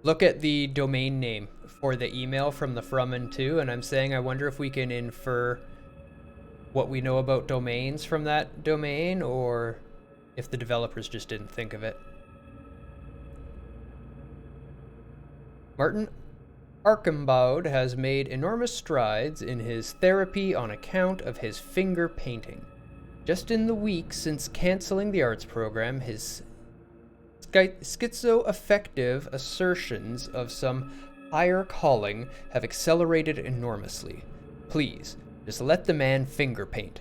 Look at the domain name for the email from the from and to, and I'm saying I wonder if we can infer what we know about domains from that domain, or if the developers just didn't think of it. Martin Archambaud has made enormous strides in his therapy on account of his finger painting. Just in the week since canceling the arts program, his schizoaffective assertions of some higher calling have accelerated enormously. Please, just let the man finger paint.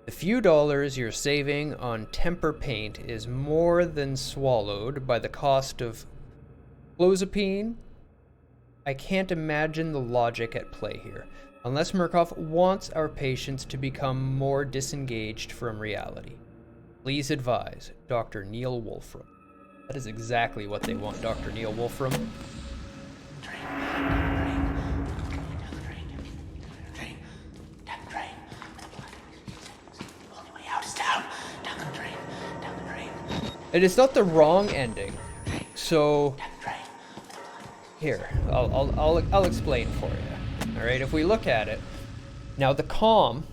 The few dollars you're saving on temper paint is more than swallowed by the cost of clozapine. I can't imagine the logic at play here, unless Murkoff wants our patients to become more disengaged from reality. Please advise Dr. Neil Wolfram. That is exactly what they want, Dr. Neil Wolfram. It is not the wrong ending, so here, I'll explain for you. All right, if we look at it, now the COM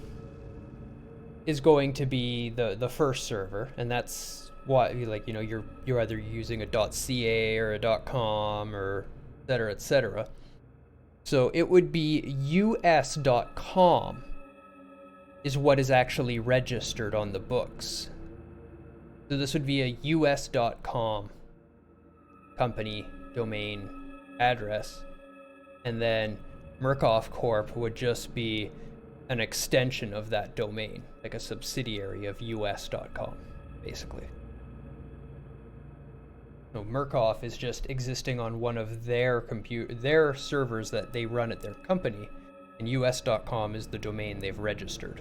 is going to be the first server, and that's why, like, you know, you're either using a .ca or a .com or et cetera. So it would be us.com is what is actually registered on the books. So this would be a us.com company domain address, and then Murkoff Corp would just be an extension of that domain, like a subsidiary of us.com, basically. So Murkoff is just existing on one of their servers that they run at their company, and us.com is the domain they've registered.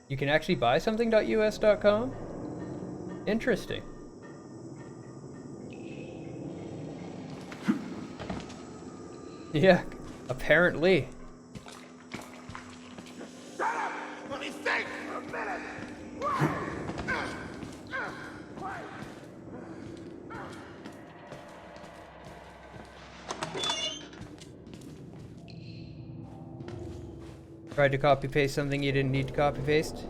You can actually buy something.us.com? Interesting. Yeah, apparently. Shut up! Let me think for a minute! Tried to copy paste something you didn't need to copy paste?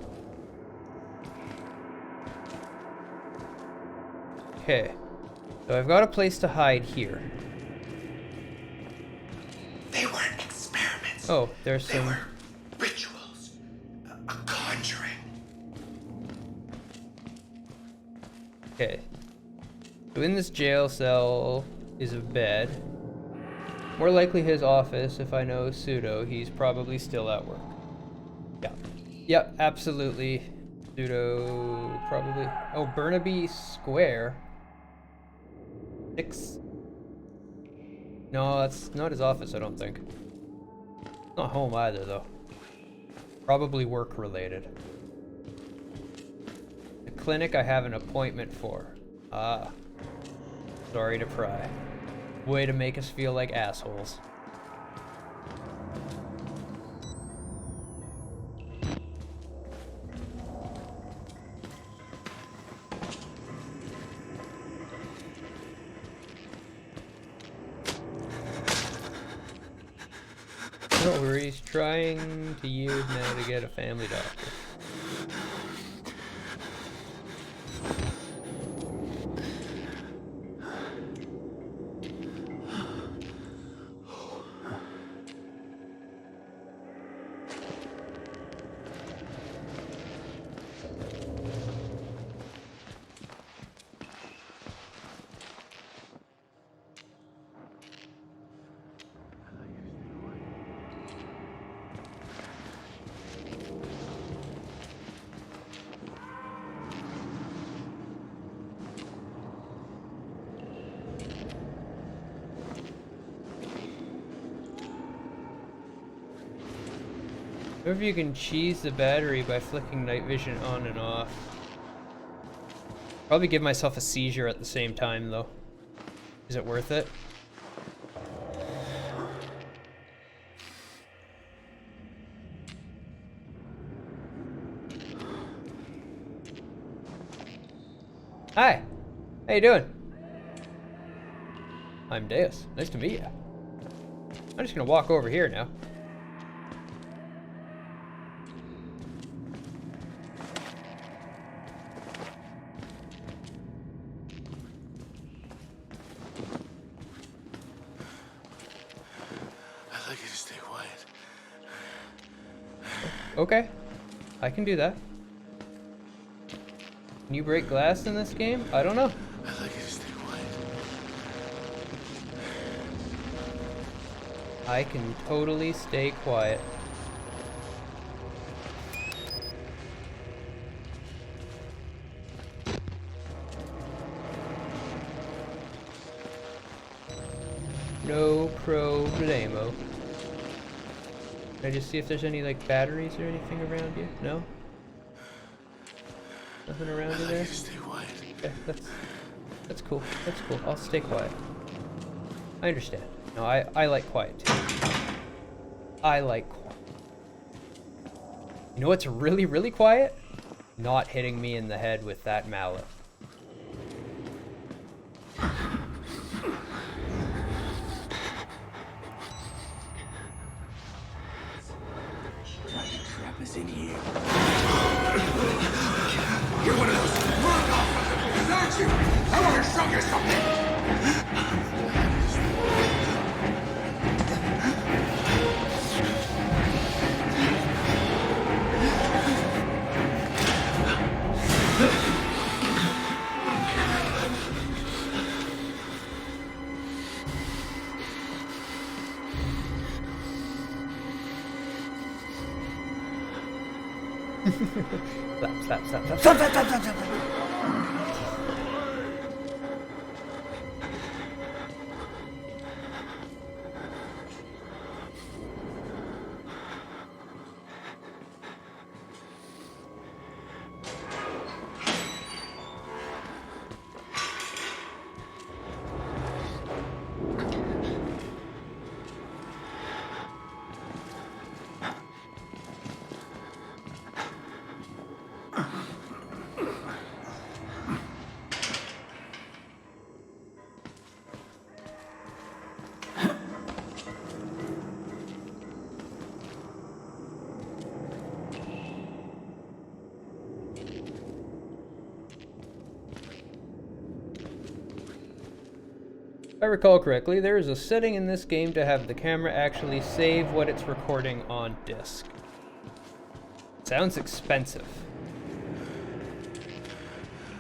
Okay. So I've got a place to hide here. They weren't experiments. Oh, there's They some... were rituals. A conjuring. Okay. So in this jail cell is a bed. More likely his office, if I know Pseudo. He's probably still at work. Yeah. Yep, absolutely. Pseudo, probably. Oh, Burnaby Square. 6. No, that's not his office, I don't think. Not home either, though. Probably work-related. The clinic I have an appointment for. Ah, Sorry to pry. Way to make us feel like assholes. No worries, trying to use now to get a family doctor. I wonder if you can cheese the battery by flicking night vision on and off. Probably give myself a seizure at the same time though. Is it worth it? Hi, how you doing? I'm Deus. Nice to meet you. I'm just gonna walk over here now. I'd like you to stay quiet. Okay, I can do that. Can you break glass in this game? I don't know. I'd like you to stay quiet. I can totally stay quiet. No problemo. Can I just see if there's any like batteries or anything around you? No? Nothing around I'd you like you there? to stay quiet. Okay, that's cool. That's cool. I'll stay quiet. I understand. No, I like quiet too. I like quiet. You know what's really, really quiet? Not hitting me in the head with that mallet. Trap us in here. You're one of those knockoff, aren't you? I want to show you something. Slap, slap, slap, slap, slap, slap, slap, slap, slap. If I recall correctly, there is a setting in this game to have the camera actually save what it's recording on disk. Sounds expensive.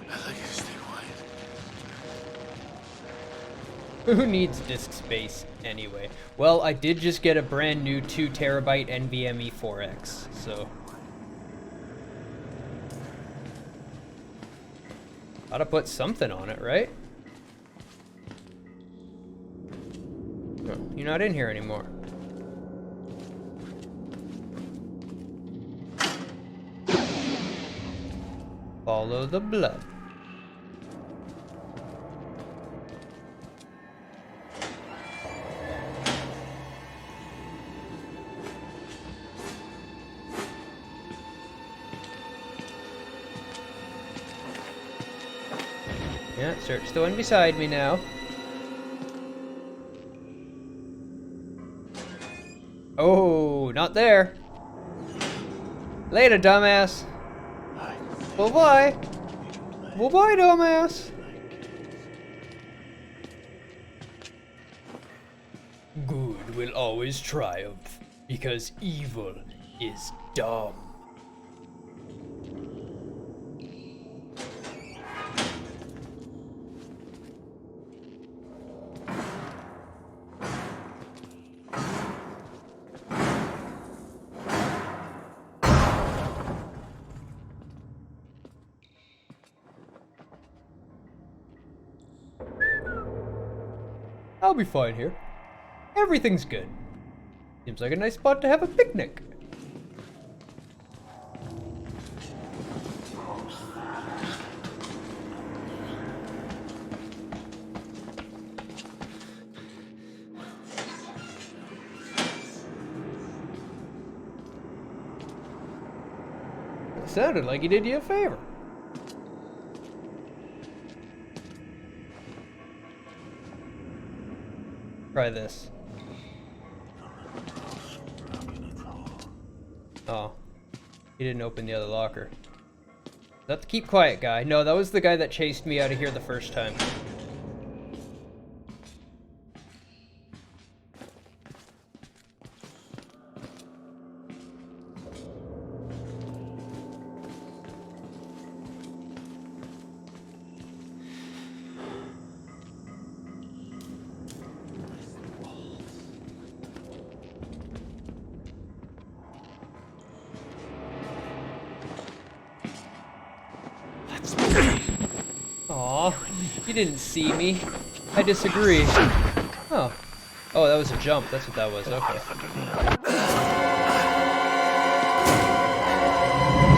I'd like you to stay quiet. Who needs disk space anyway? Well, I did just get a brand new 2 terabyte NVMe 4X, so. Gotta put something on it, right? No, you're not in here anymore. Follow the blood. Yeah, search the one beside me now. Oh, not there. Later, dumbass. Bye-bye. Bye-bye, dumbass. Good will always triumph, because evil is dumb. I'll be fine here. Everything's good. Seems like a nice spot to have a picnic. It sounded like he did you a favor. Try this. Oh. He didn't open the other locker. Is that the keep quiet guy? No, that was the guy that chased me out of here the first time. Aw, you didn't see me. I disagree. Oh. Oh, that was a jump. That's what that was. Okay. Is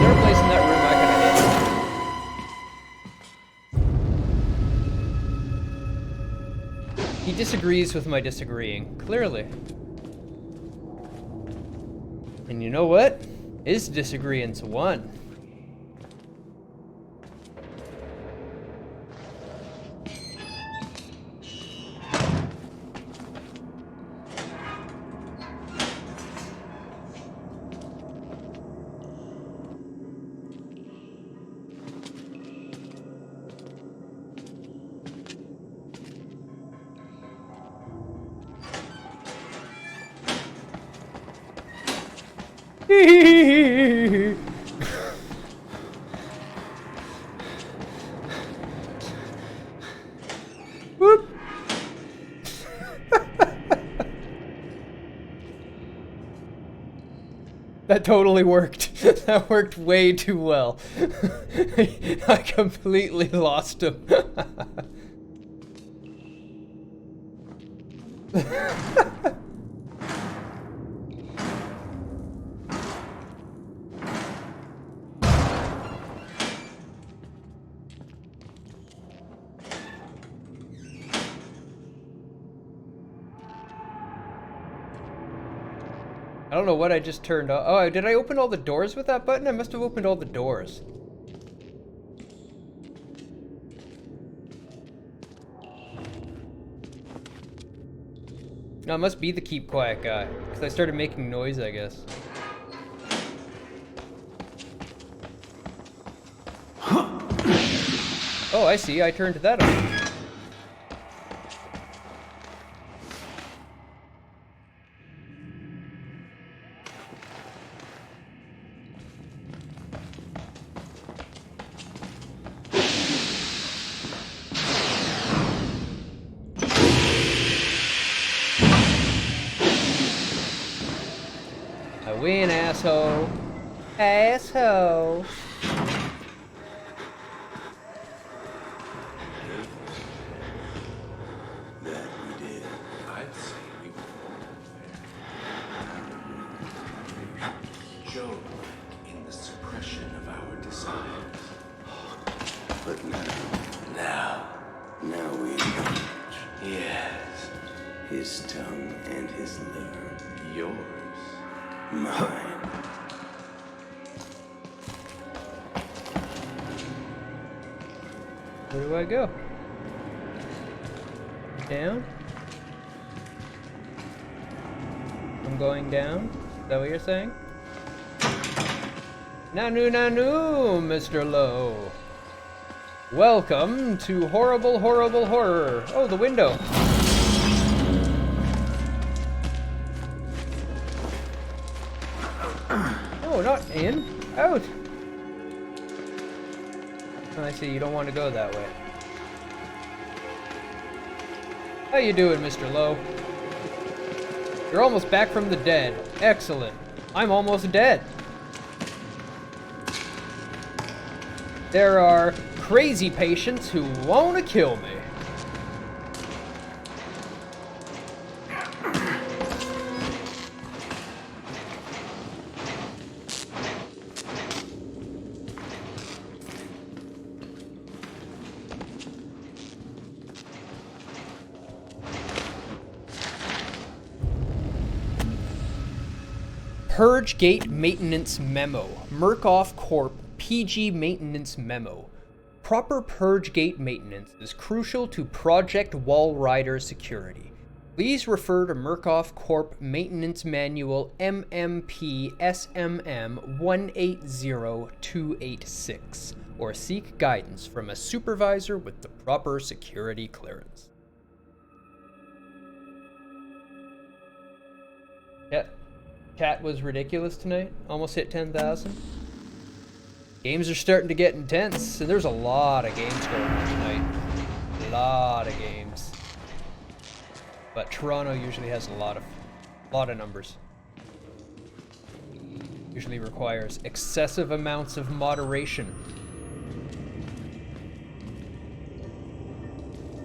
there a place in that room I could hit? He disagrees with my disagreeing. Clearly. And you know what? His disagreeing's won. Whoop. That totally worked. That worked way too well. I completely lost him. I don't know what I just turned off. Oh, did I open all the doors with that button? I must have opened all the doors. No, it must be the keep quiet guy. Because I started making noise, I guess. Oh, I see. I turned that on. I win, asshole. Asshole. That we did. I'd say we were fair. Joe, in the suppression of our desires. But Now, we acknowledge yes, his tongue and his liver. yours. Mine. Where do I go? Down? I'm going down? Is that what you're saying? Nanu Nanu, Mr. Lowe. Welcome to horrible, horrible horror. Oh, the window. Oh, not in. Out. Oh, I see. You don't want to go that way. How you doing, Mr. Lowe? You're almost back from the dead. Excellent. I'm almost dead. There are crazy patients who want to kill me. Purge Gate Maintenance Memo. Murkoff Corp. PG Maintenance Memo. Proper Purge Gate maintenance is crucial to Project Walrider security. Please refer to Murkoff Corp. Maintenance Manual MMP SMM 180286 or seek guidance from a supervisor with the proper security clearance. Yep. Cat was ridiculous tonight. Almost hit 10,000. Games are starting to get intense, and there's a lot of games going on tonight. A lot of games. But Toronto usually has a lot of numbers. Usually requires excessive amounts of moderation.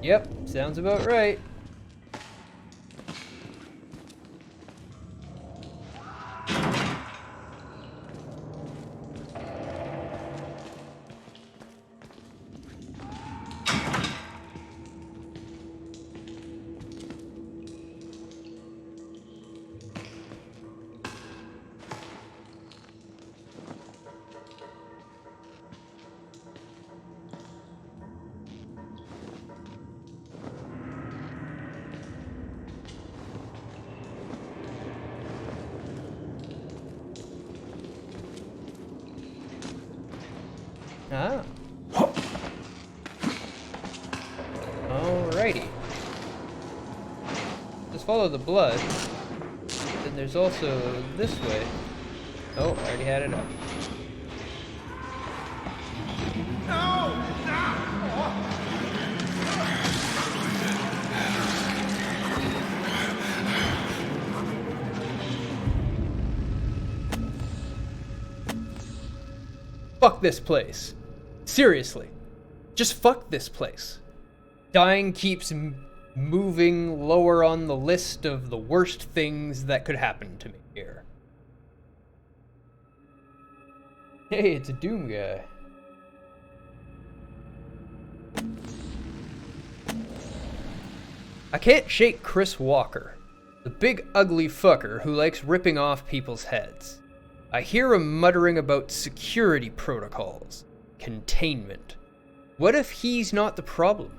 Yep, sounds about right. Ah. Alrighty. Just follow the blood. Then there's also this way. Oh, I already had it up. Fuck this place. Seriously. Just fuck this place. Dying keeps moving lower on the list of the worst things that could happen to me here. Hey, it's a Doom guy. I can't shake Chris Walker, the big ugly fucker who likes ripping off people's heads. I hear him muttering about security protocols, containment. What if he's not the problem?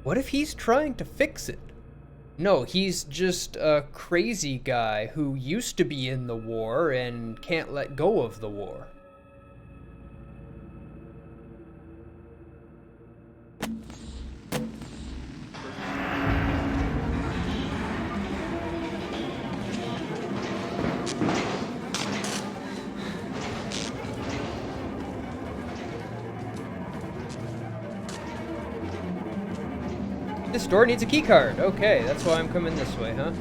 What if he's trying to fix it? No, he's just a crazy guy who used to be in the war and can't let go of the war. This door needs a key card. Okay, that's why I'm coming this way, huh?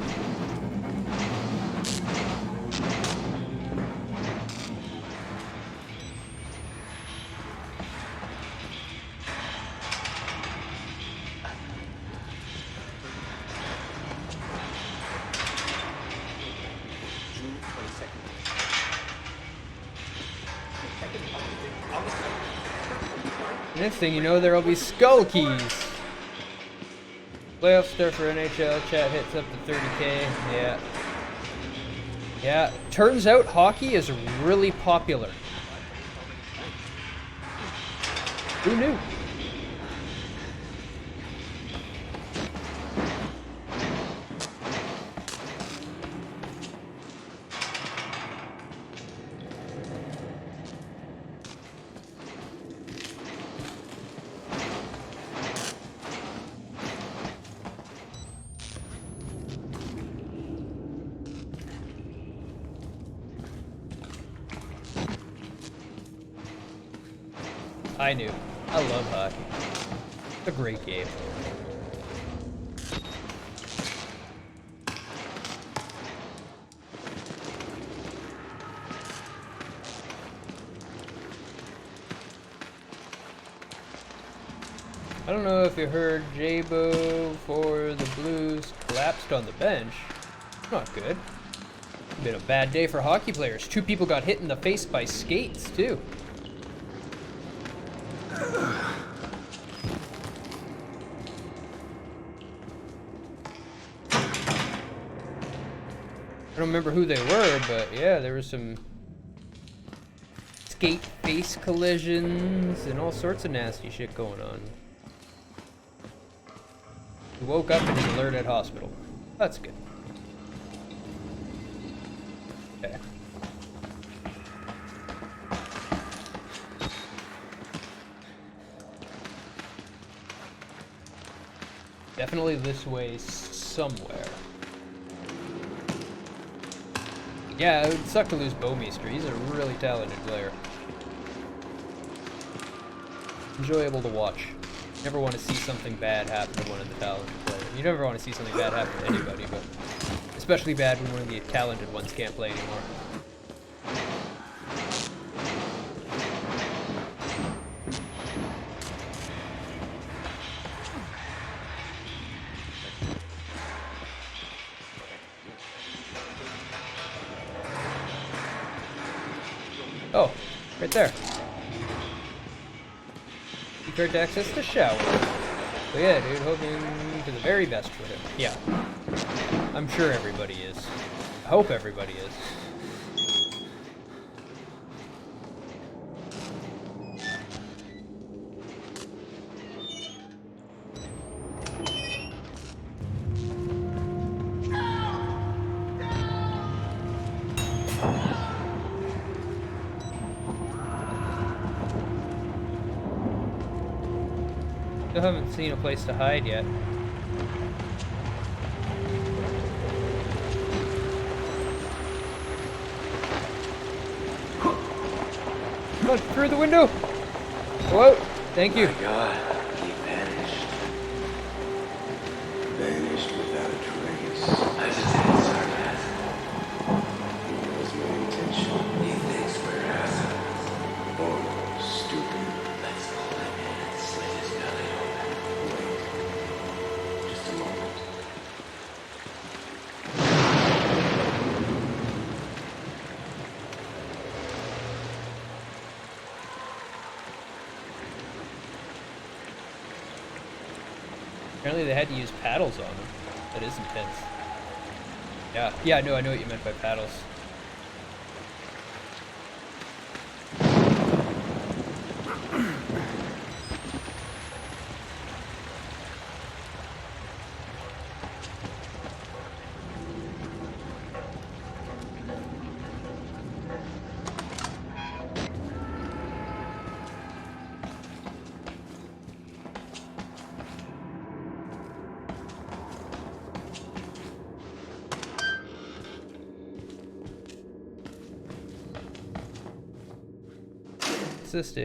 Next thing you know, there'll be skull keys. Playoff start for NHL, chat hits up to 30K, yeah. Yeah, turns out hockey is really popular. Who knew? I knew. I love hockey. It's a great game. I don't know if you heard Jabo for the Blues collapsed on the bench. Not good. Been a bad day for hockey players. 2 people got hit in the face by skates, too. I don't remember who they were, but yeah, there was some skate face collisions and all sorts of nasty shit going on. He woke up in an alerted hospital. That's good. Okay. Definitely this way somewhere. Yeah, it would suck to lose Bowmeister. He's a really talented player. Enjoyable to watch. Never want to see something bad happen to one of the talented players. You never want to see something bad happen to anybody, but especially bad when one of the talented ones can't play anymore. Oh, right there. Prepared to access the shower. So yeah, dude, hoping for the very best for him. Yeah. I'm sure everybody is. I hope everybody is. Still haven't seen a place to hide yet. Come on, through the window! Whoa, thank you. My God, he vanished. Vanished without a trace. I just had sarcasm. It was my intention. He thinks we're assholes. Oh, stupid. Let's pull him in and slit his belly open. Wait. Just a moment. Apparently they had to use paddles on him. That is intense. Yeah, no, I know what you meant by paddles. What's this do?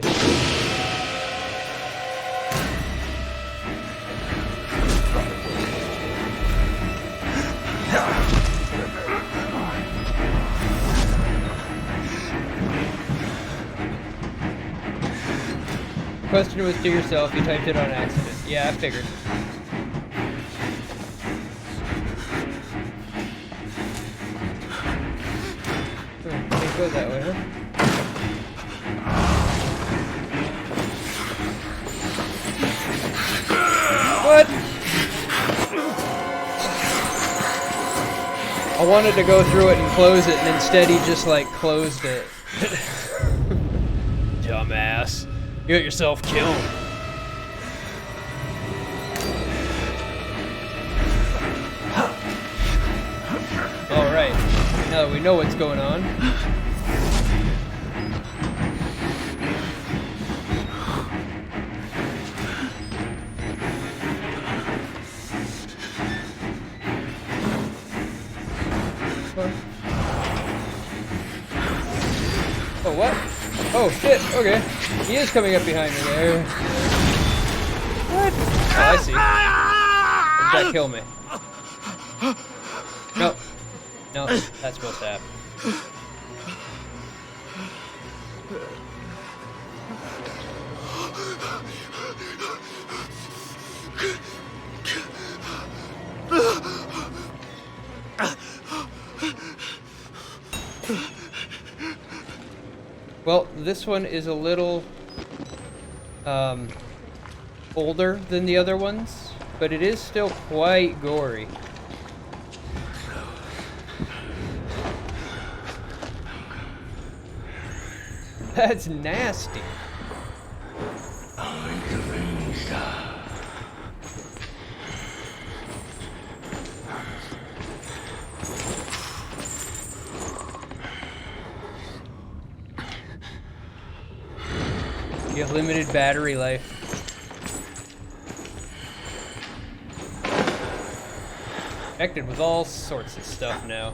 The question was to yourself, you typed it on accident. Yeah, I figured. Can't go that way, huh? What? I wanted to go through it and close it, and instead he just like closed it. Dumbass. You got yourself killed. Alright, now that we know what's going on. Oh, what? Oh shit, okay. He is coming up behind me there. What? Oh, I see. Did that kill me? No. No, that's supposed to happen. Well, this one is a little older than the other ones, but it is still quite gory. That's nasty. You have limited battery life. Connected with all sorts of stuff now.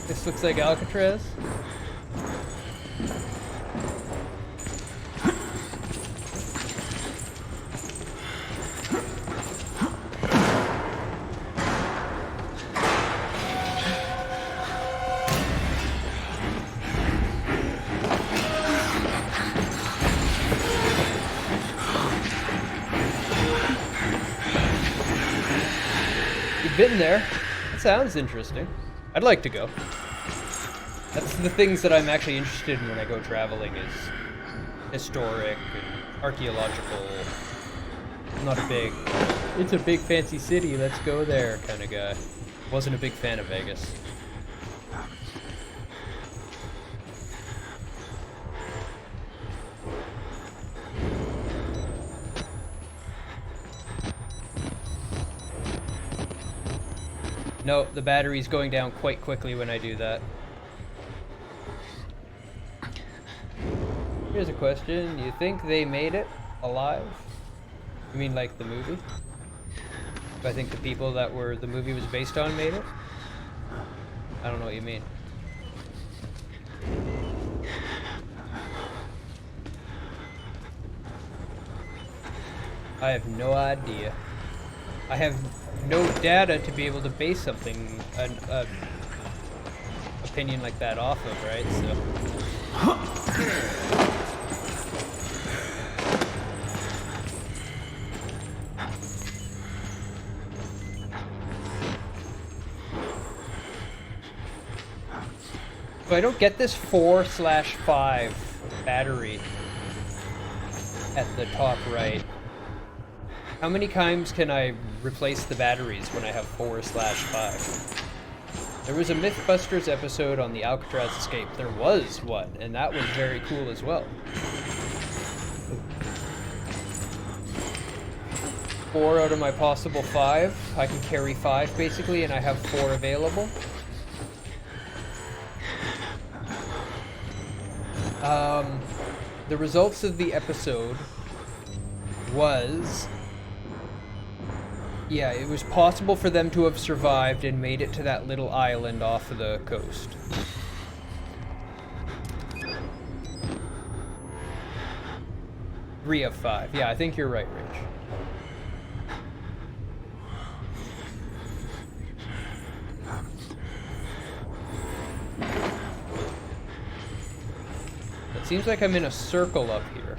This looks like Alcatraz. You've been there. That sounds interesting. I'd like to go. That's the things that I'm actually interested in when I go traveling is historic and archaeological. I'm not a big, it's a big fancy city, let's go there kind of guy. Wasn't a big fan of Vegas. No, the battery's going down quite quickly when I do that. Here's a question. Do you think they made it alive? You mean like the movie? Do I think the people that were the movie was based on made it? I don't know what you mean. I have no idea. I have no data to be able to base something, an opinion like that off of, right? So. So I don't get this 4/5 battery at the top right. How many times can I replace the batteries when I have 4/5? There was a Mythbusters episode on the Alcatraz escape. There was one, and that was very cool as well. 4 out of my possible 5. I can carry 5 basically, and I have 4 available. The results of the episode was, yeah, it was possible for them to have survived and made it to that little island off of the coast. Three of 5. Yeah, I think you're right, Rich. It seems like I'm in a circle up here.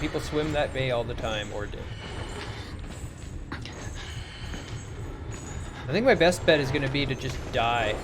People swim that bay all the time, or did. I think my best bet is going to be to just die.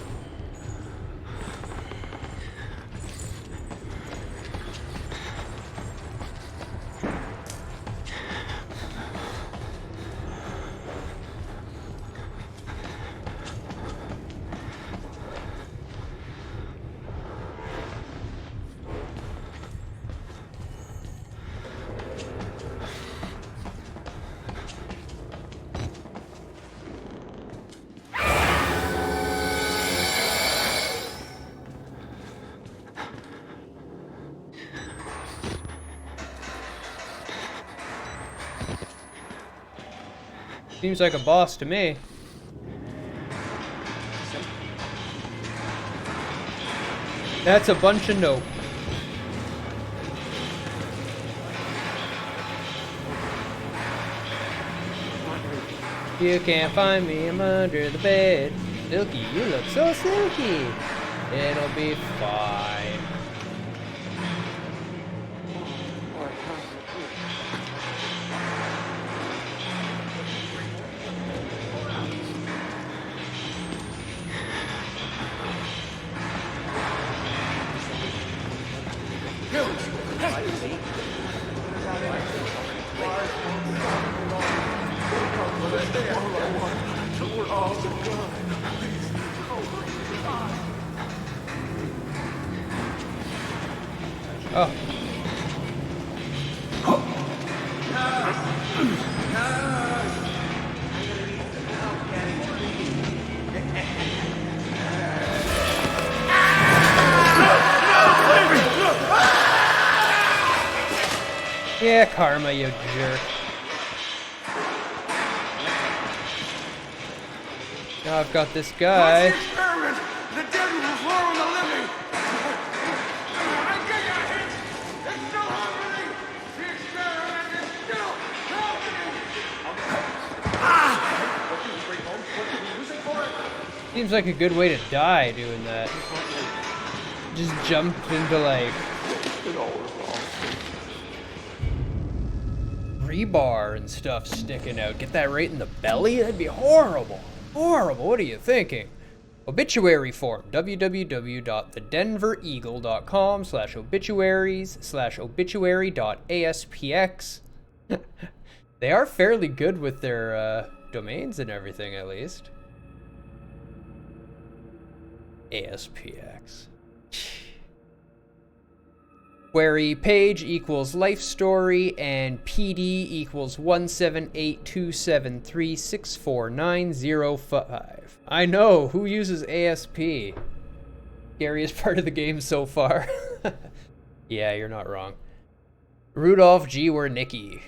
Seems like a boss to me. That's a bunch of nope. You can't find me, I'm under the bed. Silky, you look so silky. It'll be fine. Oh. Yeah, Karma, you jerk. Now I've got this guy. Experiment! The dead will flow on the living! I get your hits! It's still happening! The experiment is still happening! Seems like a good way to die doing that. Just jump into like rebar and stuff sticking out. Get that right in the belly? That'd be horrible. Horrible. What are you thinking? Obituary form. www.thedenvereagle.com/obituaries/obituary.aspx. They are fairly good with their domains and everything, at least. ASPX. Query page equals life story and PD equals 17827364905. I know, who uses ASP? Scariest part of the game so far. Yeah, you're not wrong. Rudolph G. Wernicke.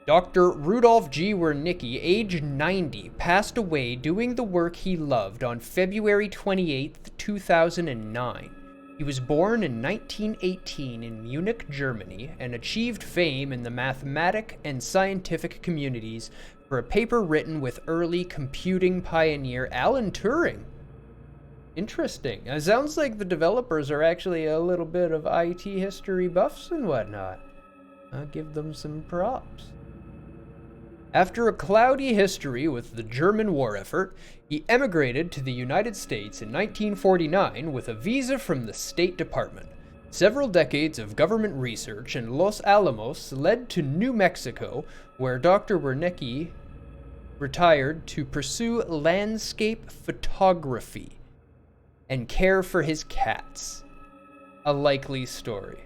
Dr. Rudolph G. Wernicke, age 90, passed away doing the work he loved on February 28, 2009. He was born in 1918 in Munich, Germany, and achieved fame in the mathematic and scientific communities for a paper written with early computing pioneer Alan Turing. Interesting. It sounds like the developers are actually a little bit of IT history buffs and whatnot. I'll give them some props. After a cloudy history with the German war effort, he emigrated to the United States in 1949 with a visa from the State Department. Several decades of government research in Los Alamos led to New Mexico, where Dr. Wernicke retired to pursue landscape photography and care for his cats. A likely story.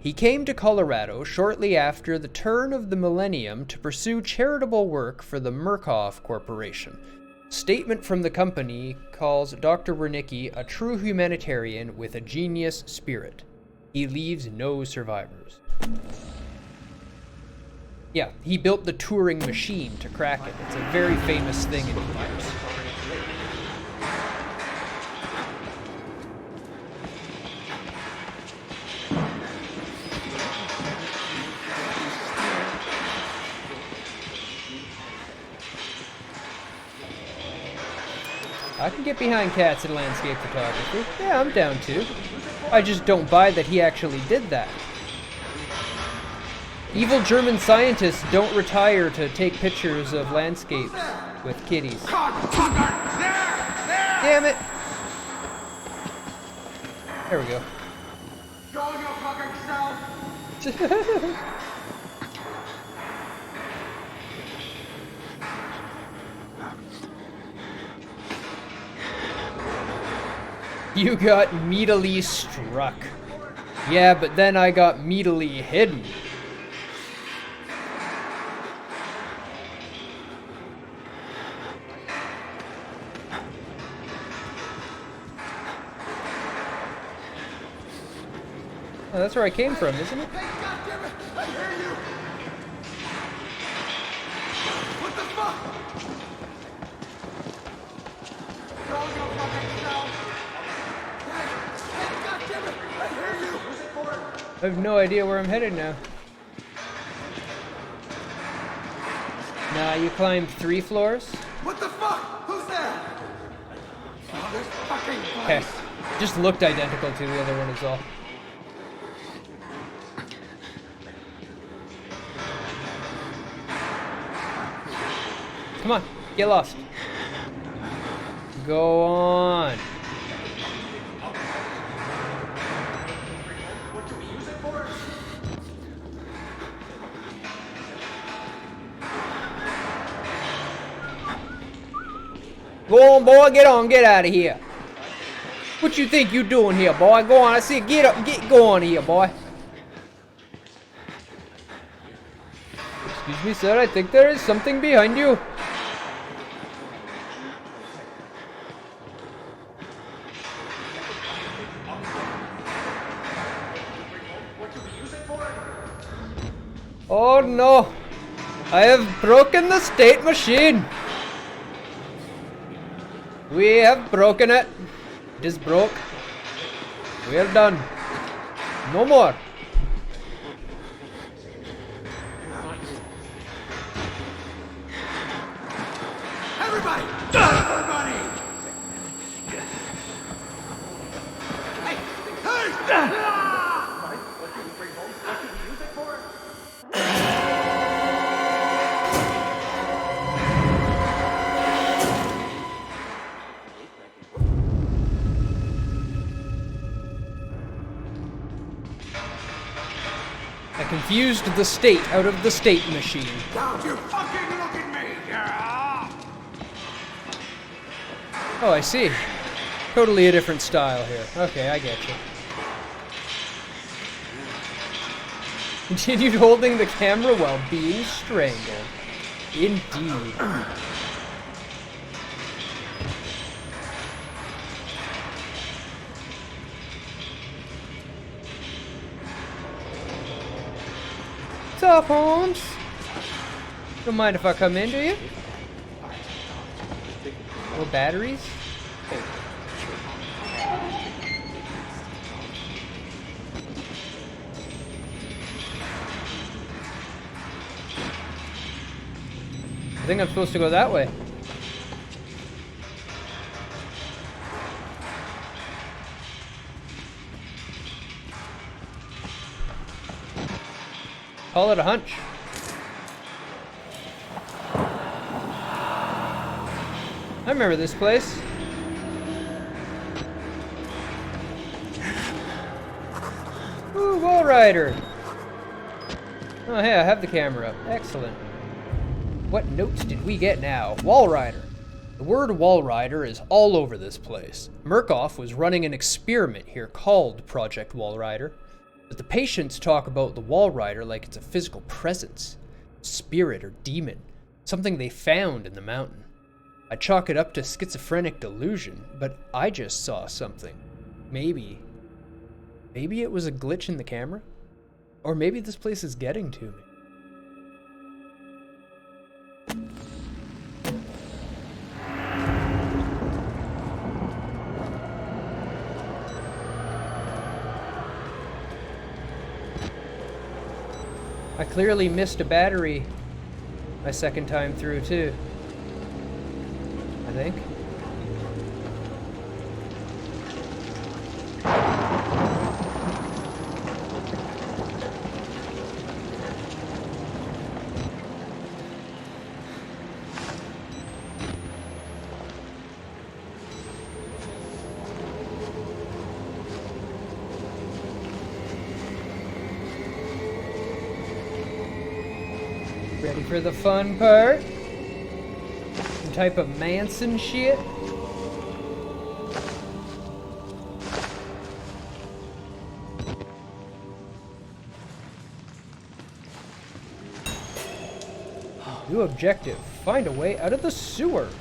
He came to Colorado shortly after the turn of the millennium to pursue charitable work for the Murkoff Corporation. A statement from the company calls Dr. Wernicke a true humanitarian with a genius spirit. He leaves no survivors. Yeah, he built the Turing machine to crack it. It's a very famous thing in computers. I can get behind cats in landscape photography. Yeah, I'm down too. I just don't buy that he actually did that. Evil German scientists don't retire to take pictures of landscapes with kitties. Damn it! There we go. Go your fucking self! You got meatily struck. Yeah, but then I got meatily hidden. Oh, that's where I came from, isn't it? Hey, goddammit! I hear you! I have no idea where I'm headed now. Nah, you climbed 3 floors? What the fuck? Who's there? Oh, this fucking Okay. place. Just looked identical to the other one is all. Come on, get lost. Go on. Go on, boy, get on, get out of here. What you think you doing here, boy? Go on, I see, get up, go on here, boy. Excuse me, sir, I think there is something behind you. Oh no, I have broken the state machine. We have broken it. It is broke. We are done. No more. Everybody! Everybody! Hey! Hey! I confused the state out of the state machine. Don't you fucking look at me! Oh, I see. Totally a different style here. Okay, I get you. Continued holding the camera while being strangled. Indeed. What's up, Holmes? Don't mind if I come in, do you? No batteries? I think I'm supposed to go that way. Call it a hunch. I remember this place. Ooh, Wall Rider. Oh, hey, I have the camera up. Excellent. What notes did we get now? Wall Rider. The word Wall Rider is all over this place. Murkoff was running an experiment here called Project Wall Rider, but the patients talk about the Wall Rider like it's a physical presence, spirit or demon, something they found in the mountain. I chalk it up to schizophrenic delusion, but I just saw something. Maybe it was a glitch in the camera? Or maybe this place is getting to me. I clearly missed a battery my second time through too. I think. Ready for the fun part? Some type of Manson shit? New objective. Find a way out of the sewers.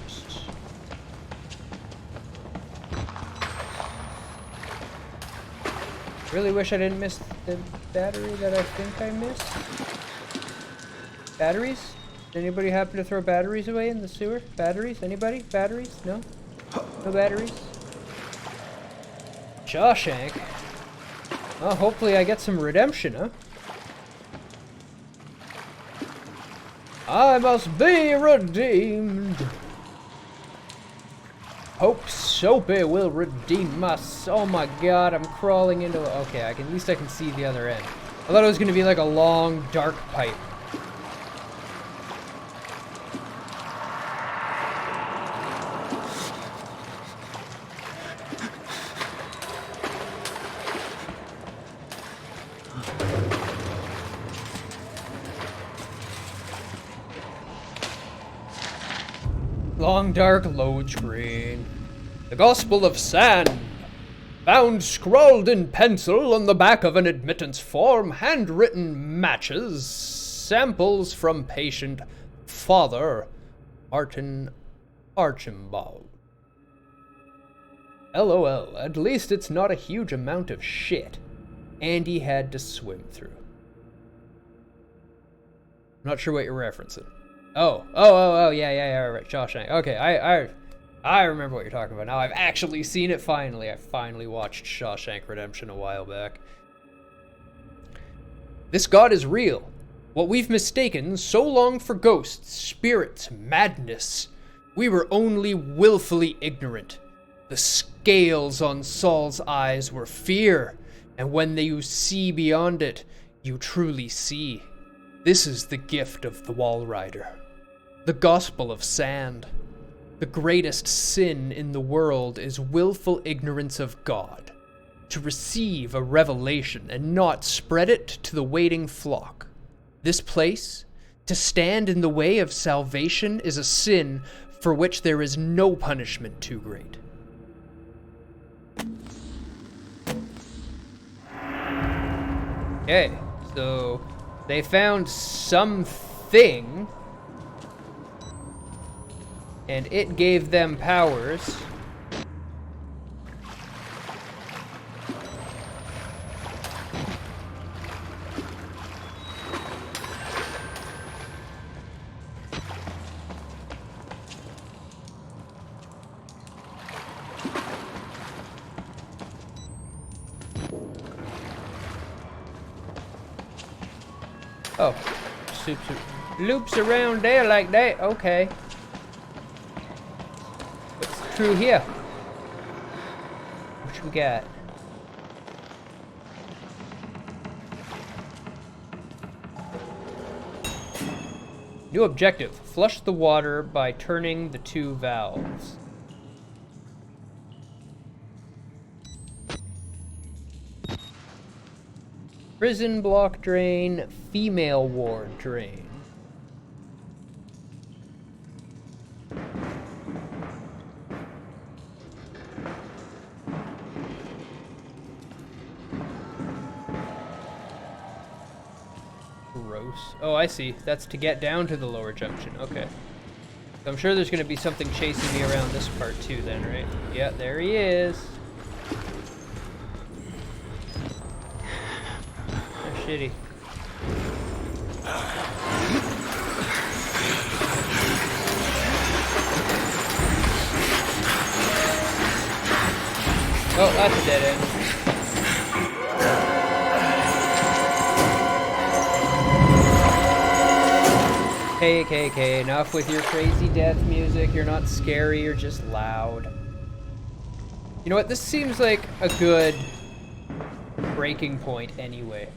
Really wish I didn't miss the battery that I think I missed. Batteries? Did anybody happen to throw batteries away in the sewer? Batteries? Anybody? Batteries? No? No batteries? Shawshank. Well, hopefully I get some redemption, huh? I must be redeemed. Hope Soapy will redeem us. Oh my god, I'm crawling into... Okay, at least I can see the other end. I thought it was going to be like a long, dark pipe. Long, dark load screen. The Gospel of Sand. Found scrawled in pencil on the back of an admittance form. Handwritten matches. Samples from patient Father Martin Archibald. LOL. At least it's not a huge amount of shit Andy had to swim through. Not sure what you're referencing. Oh, yeah, right, Shawshank. Okay, I remember what you're talking about now. I've actually seen it finally. I finally watched Shawshank Redemption a while back. This god is real. What we've mistaken so long for ghosts, spirits, madness. We were only willfully ignorant. The scales on Saul's eyes were fear, and when you see beyond it, you truly see. This is the gift of the Wall Rider. The Gospel of Sand. The greatest sin in the world is willful ignorance of God. To receive a revelation and not spread it to the waiting flock. This place, to stand in the way of salvation, is a sin for which there is no punishment too great. Okay, so they found something, and it gave them powers. Oh, loops around there like that. Okay. What's true here? What we got? New objective. Flush the water by turning the two valves. Prison block drain, female ward drain. Gross. Oh, I see. That's to get down to the lower junction. Okay. So I'm sure there's going to be something chasing me around this part too then, right? Yeah, there he is. Shitty. Oh, that's a dead end. Okay, enough with your crazy death music. You're not scary, you're just loud. You know what, this seems like a good breaking point anyway.